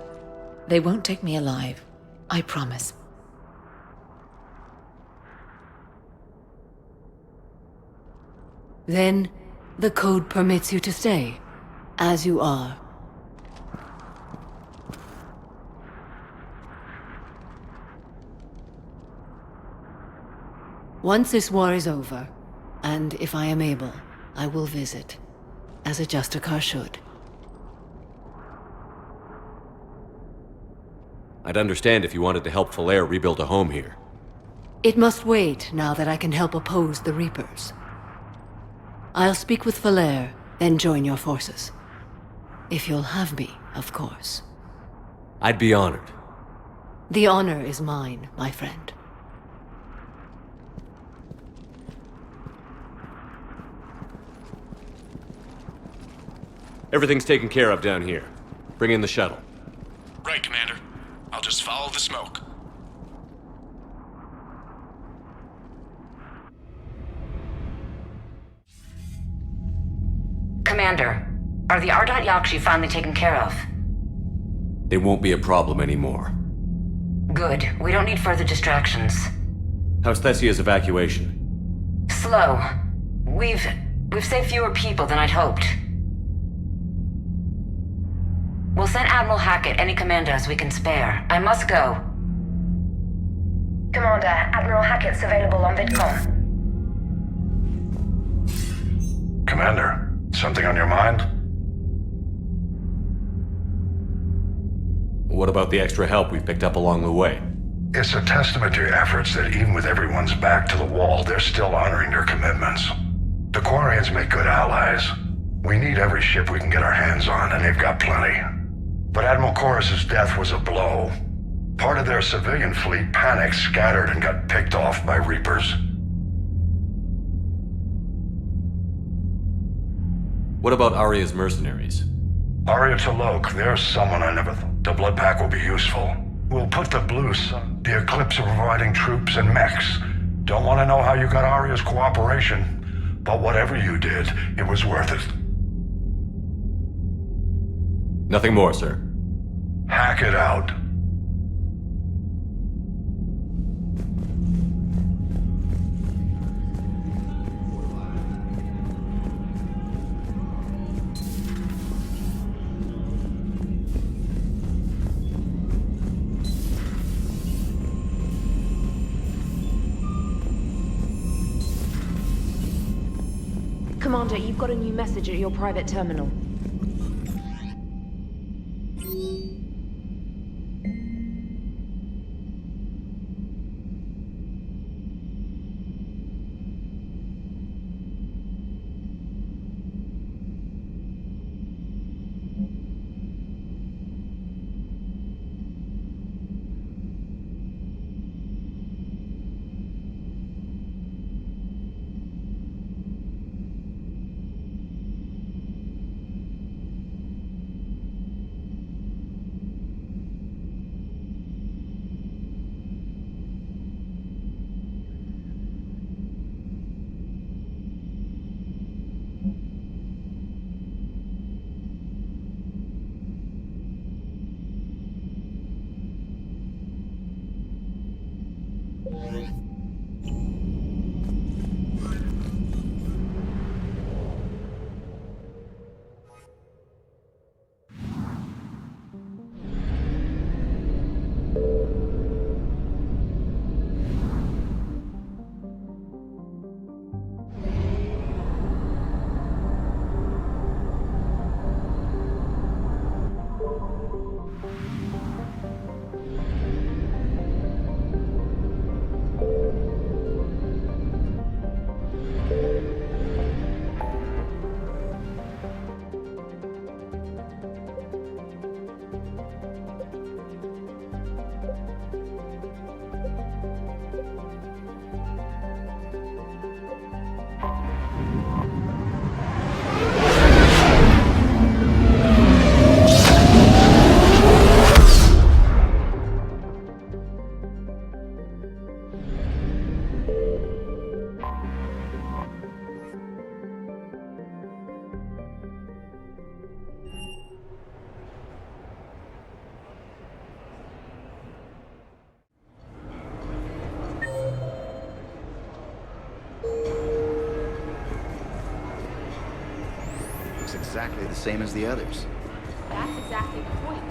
they won't take me alive. I promise. Then, the code permits you to stay, as you are. Once this war is over, and if I am able, I will visit, as a Justicar should. I'd understand if you wanted to help Falair rebuild a home here. It must wait now that I can help oppose the Reapers. I'll speak with Falair, then join your forces. If you'll have me, of course. I'd be honored. The honor is mine, my friend. Everything's taken care of down here. Bring in the shuttle. Right, Commander. I'll just follow the smoke. Commander, are the Ardat Yakshi finally taken care of? They won't be a problem anymore. Good. We don't need further distractions. How's Thessia's evacuation? Slow. We've saved fewer people than I'd hoped. We'll send Admiral Hackett any commandos we can spare. I must go. Commander, Admiral Hackett's available on VidCom. Commander, something on your mind? What about the extra help we picked up along the way? It's a testament to your efforts that even with everyone's back to the wall, they're still honoring their commitments. The Quarians make good allies. We need every ship we can get our hands on, and they've got plenty. But Admiral Chorus's death was a blow. Part of their civilian fleet panicked, scattered, and got picked off by Reapers. What about Arya's mercenaries? Arya T'Lok, there's someone I never thought. The Blood Pack will be useful. We'll put the Blue Sun. The Eclipse are providing troops and mechs. Don't want to know how you got Arya's cooperation, but whatever you did, it was worth it. Nothing more, sir. Hack it out. Commander, you've got a new message at your private terminal. Exactly the same as the others. That's exactly the point.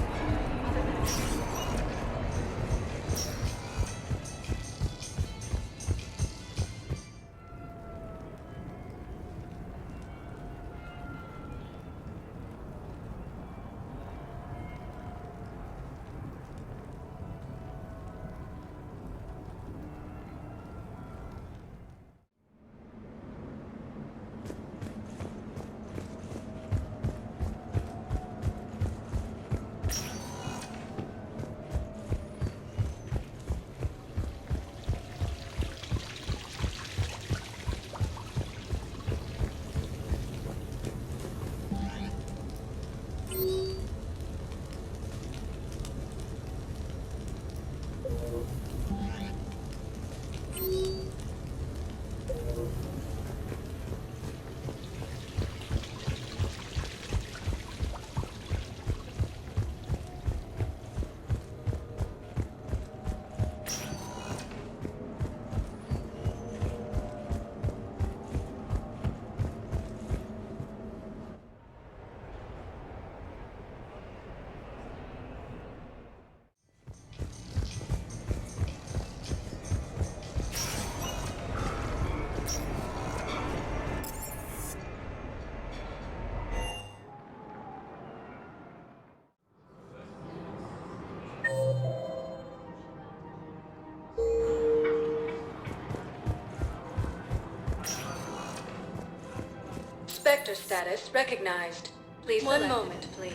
Spectre status recognized. Please One moment, please.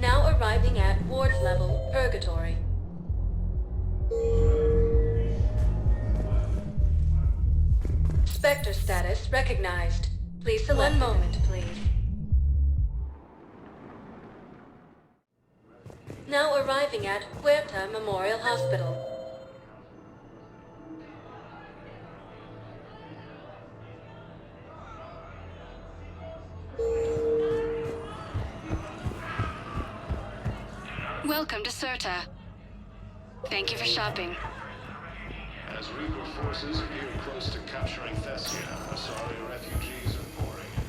Now arriving at ward level, Purgatory. Spectre status recognized. Please select. One moment, please. Now arriving at Huerta Memorial Hospital. Welcome to Serta. Thank you for shopping. As Reaper forces appear close to capturing Thessia, Asari refugees are pouring in.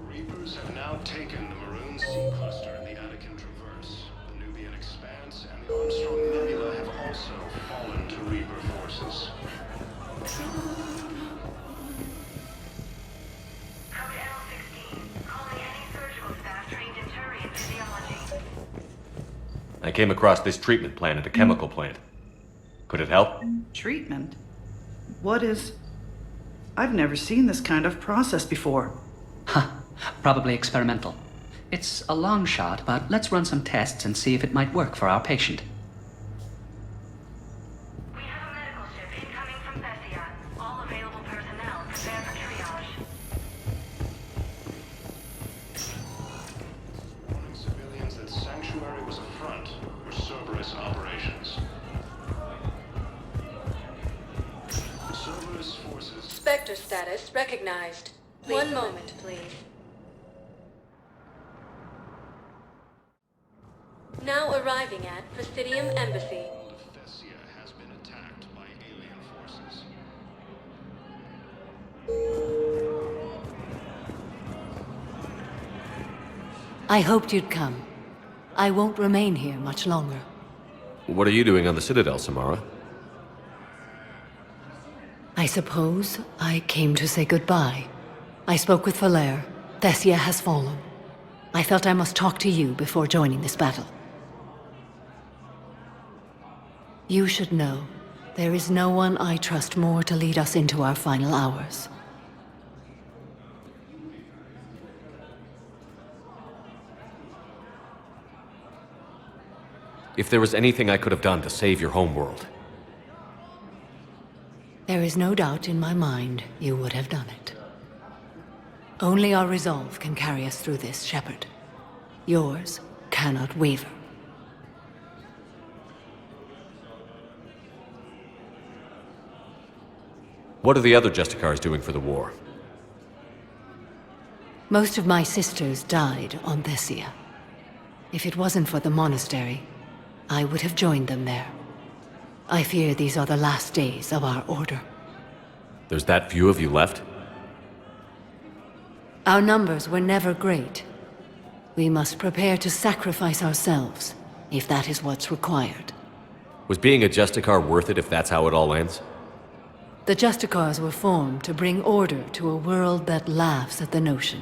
Reapers have now taken the Maroon Sea Cluster in the Attican Traverse. The Nubian Expanse and the Armstrong Nebula have also fallen to Reaper forces. I came across this treatment plant at a chemical plant. Could it help? Treatment? What is... I've never seen this kind of process before. Huh. Probably experimental. It's a long shot, but let's run some tests and see if it might work for our patient. We have a medical ship incoming from Thessia. All available personnel prepare for triage. Warning civilians that Sanctuary was a front for Cerberus operations. Cerberus forces... Spectre status recognized. One moment, please. now arriving at Presidium Embassy. Thessia has been attacked by alien forces. I hoped you'd come. I won't remain here much longer. What are you doing on the Citadel, Samara? I suppose I came to say goodbye. I spoke with Valere. Thessia has fallen. I felt I must talk to you before joining this battle. You should know, there is no one I trust more to lead us into our final hours. If there was anything I could have done to save your homeworld. There is no doubt in my mind you would have done it. Only our resolve can carry us through this, Shepard. Yours cannot waver. What are the other Justicars doing for the war? Most of my sisters died on Thessia. If it wasn't for the monastery, I would have joined them there. I fear these are the last days of our order. There's that few of you left? Our numbers were never great. We must prepare to sacrifice ourselves, if that is what's required. Was being a Justicar worth it if that's how it all ends? The Justicars were formed to bring order to a world that laughs at the notion.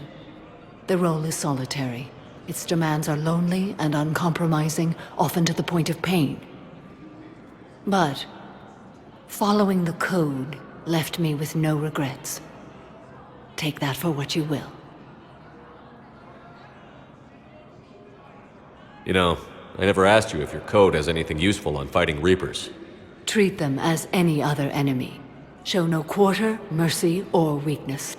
The role is solitary. Its demands are lonely and uncompromising, often to the point of pain. But following the code left me with no regrets. Take that for what you will. You know, I never asked you if your code has anything useful on fighting Reapers. Treat them as any other enemy. Show no quarter, mercy, or weakness.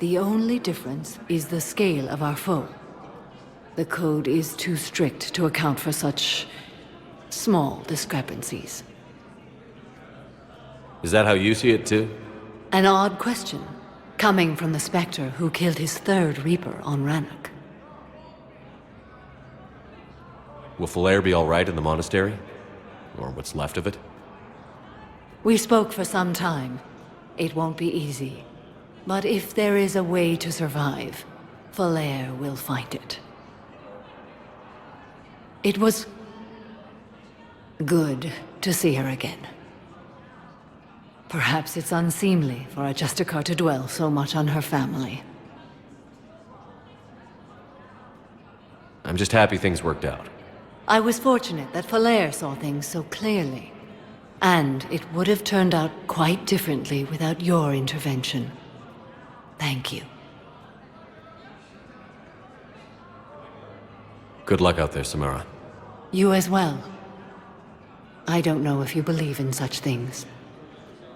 The only difference is the scale of our foe. The code is too strict to account for such small discrepancies. Is that how you see it too? An odd question, coming from the Spectre who killed his third Reaper on Rannoch. Will Falere be all right in the monastery? Or what's left of it? We spoke for some time. It won't be easy. But if there is a way to survive, Falere will find it. It was good to see her again. Perhaps it's unseemly for a Justicar to dwell so much on her family. I'm just happy things worked out. I was fortunate that Falere saw things so clearly. And it would have turned out quite differently without your intervention. Thank you. Good luck out there, Samara. You as well. I don't know if you believe in such things,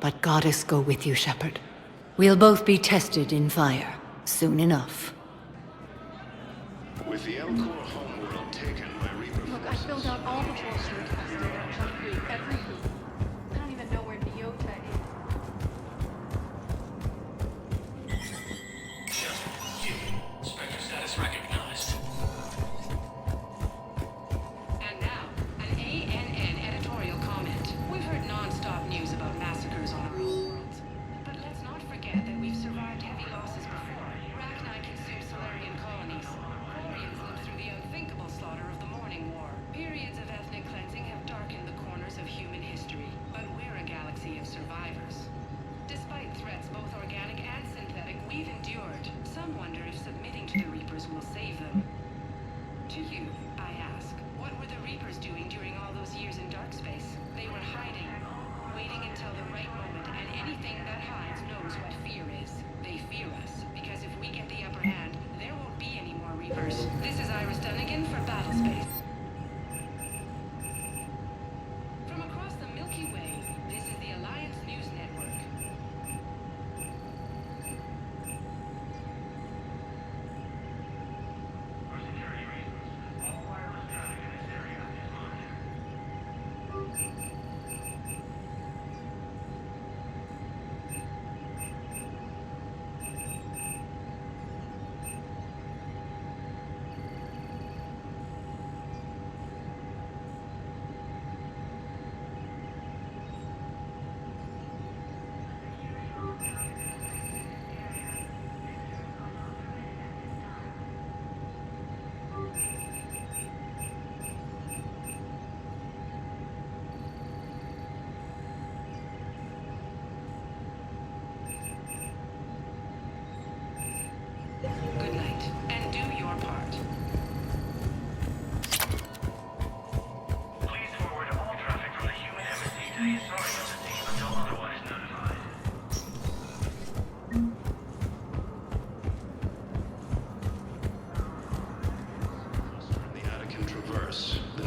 but Goddess go with you, Shepard. We'll both be tested in fire, soon enough. With the Elcor homeworld taken by Reaper Look, I filled out all the bullshit requested and jumped through every hoop. I don't even know where Nyota is. Spectre status recognized. And now, an ANN editorial comment. We've heard non-stop news about massacres on our home worlds. But let's not forget that we've survived heavy losses before. Rachni consumed Solarian colonies. Quarians lived through the unthinkable slaughter of the Morning War. Periods of ethnic cleansing have darkened the corners of human history, but we're a galaxy of survivors. Despite threats both organic and synthetic we've endured, some wonder if submitting to the Reapers will save them. To you, I ask, what were the Reapers doing during all those years in dark space? They were hiding, waiting until the right moment, and anything that hides knows what fear is. They fear us, because if we get the upper hand, there won't be any more Reapers. This is Iris Dunnigan for Battlespace. From across the Milky Way, this is the Alliance News Network.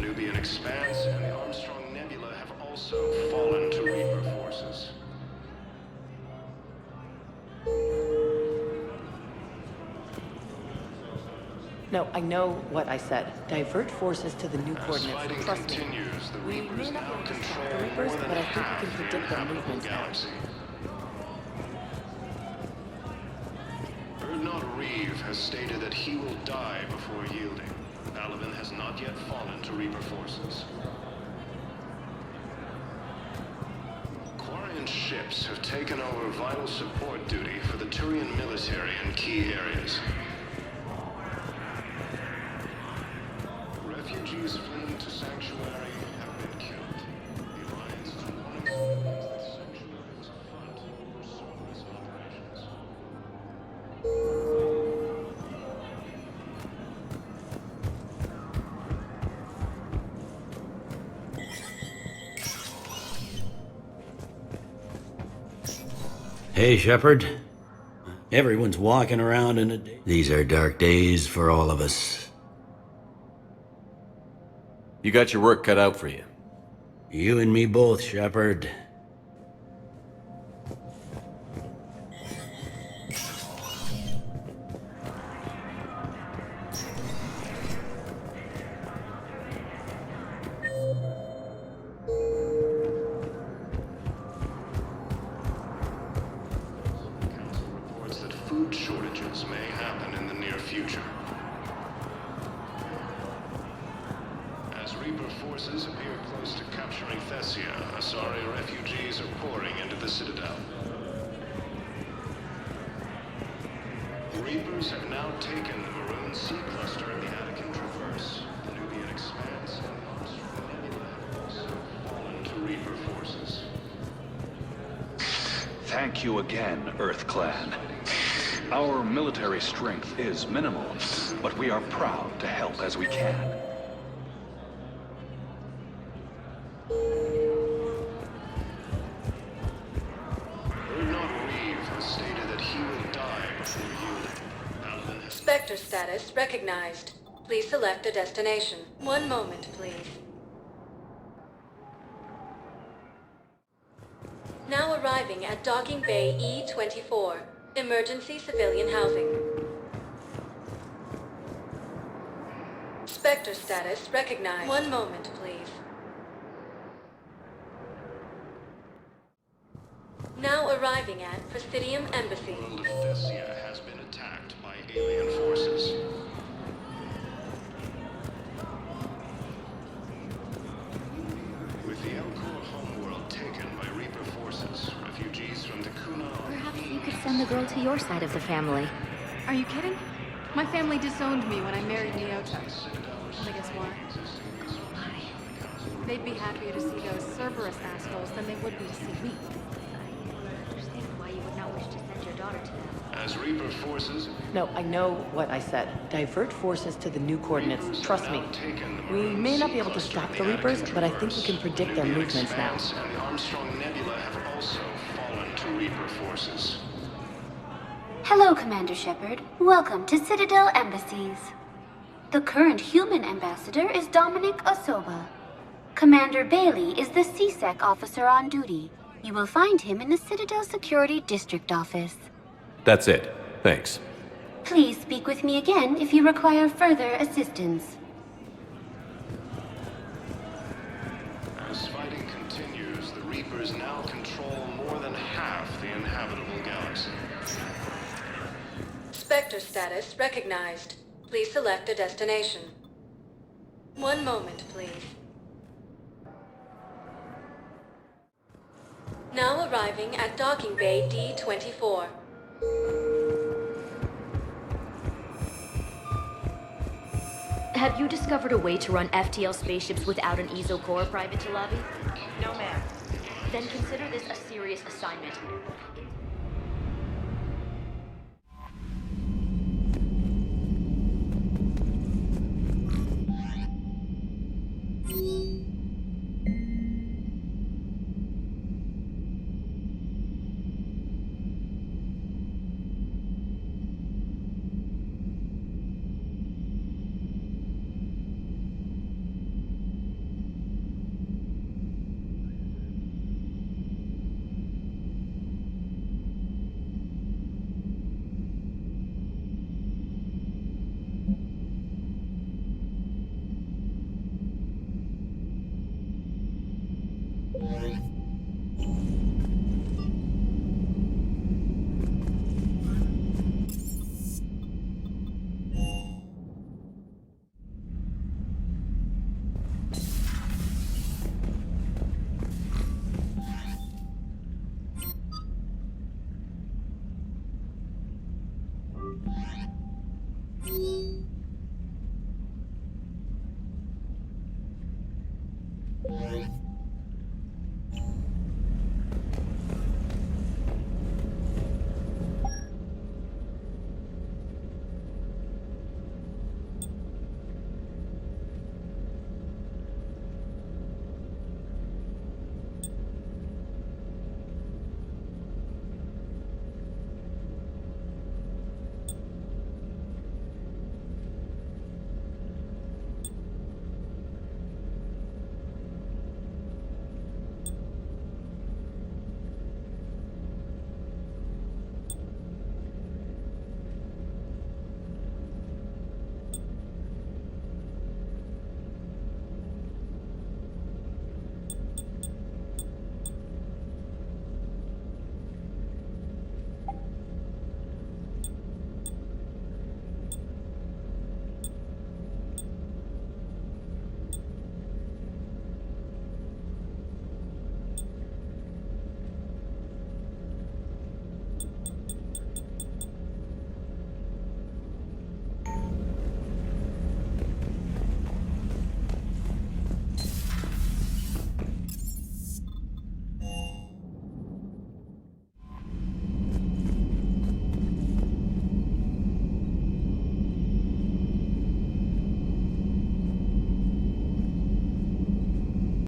Nubian Expanse and the Armstrong Nebula have also fallen to Reaper forces. No, I know what I said. Divert forces to the new As coordinates. fighting Trust me. continues, the We Reapers may not now be able to control stop the Reapers, more than but I think we half can the predict their inhabitable movements now. galaxy. Erdnot Reeve has stated that he will die before yielding. Alvin has not yet fallen to Reaper forces. Quarian ships have taken over vital support duty for the Turian military in key areas. Refugees fleeing to Sanctuary have been killed. The Alliance is warning civilians that Sanctuary was a front for Cerberus operations. Hey, Shepard. Everyone's walking around in a... These are dark days for all of us. You got your work cut out for you. You and me both, Shepard. Council reports that food shortages may happen in the near future. As Reaper forces appear close to capturing Thessia, Asari refugees are pouring into the Citadel. Reapers have now taken the Maroon Sea cluster in the Attican Traverse. The Nubian Expanse and the Armstrong Nebula have also fallen to Reaper forces. Thank you again, Earth Clan. Our military strength is minimal, but we are proud to help as we can. Erdnot Reeve has stated that he will die before yielding. Alvin has Spectre status recognized. Please select a destination. One moment, please. Now arriving at Docking Bay E24. Emergency civilian housing. Spectre status recognized. One moment, please. Now arriving at Presidium Embassy. The world of Thessia has been attacked by alien forces. With the Elcor homeworld taken by Reaper forces, refugees from Takuna are... Perhaps you could send the girl to your side of the family. Are you kidding? My family disowned me when I married Neota. Wanna guess why? They'd be happier to see those Cerberus assholes than they would be to see me. I understand why you would not wish to send your daughter to them. As Reaper forces... No, I know what I said. Divert forces to the new coordinates. Trust me. We may not be able to stop the Reapers, but I think we can predict their movements now. And the Armstrong Nebula have also fallen to Reaper forces. Hello, Commander Shepard. Welcome to Citadel Embassies. The current human ambassador is Dominic Osoba. Commander Bailey is the CSEC officer on duty. You will find him in the Citadel Security District Office. That's it. Thanks. Please speak with me again if you require further assistance. As fighting continues, the Reapers now control more than half the inhabitable galaxy. Spectre status recognized. Please select a destination. One moment, please. Now arriving at Docking Bay D24. Have you discovered a way to run FTL spaceships without an ESO core, Private Talabi? No, ma'am. Then consider this a serious assignment.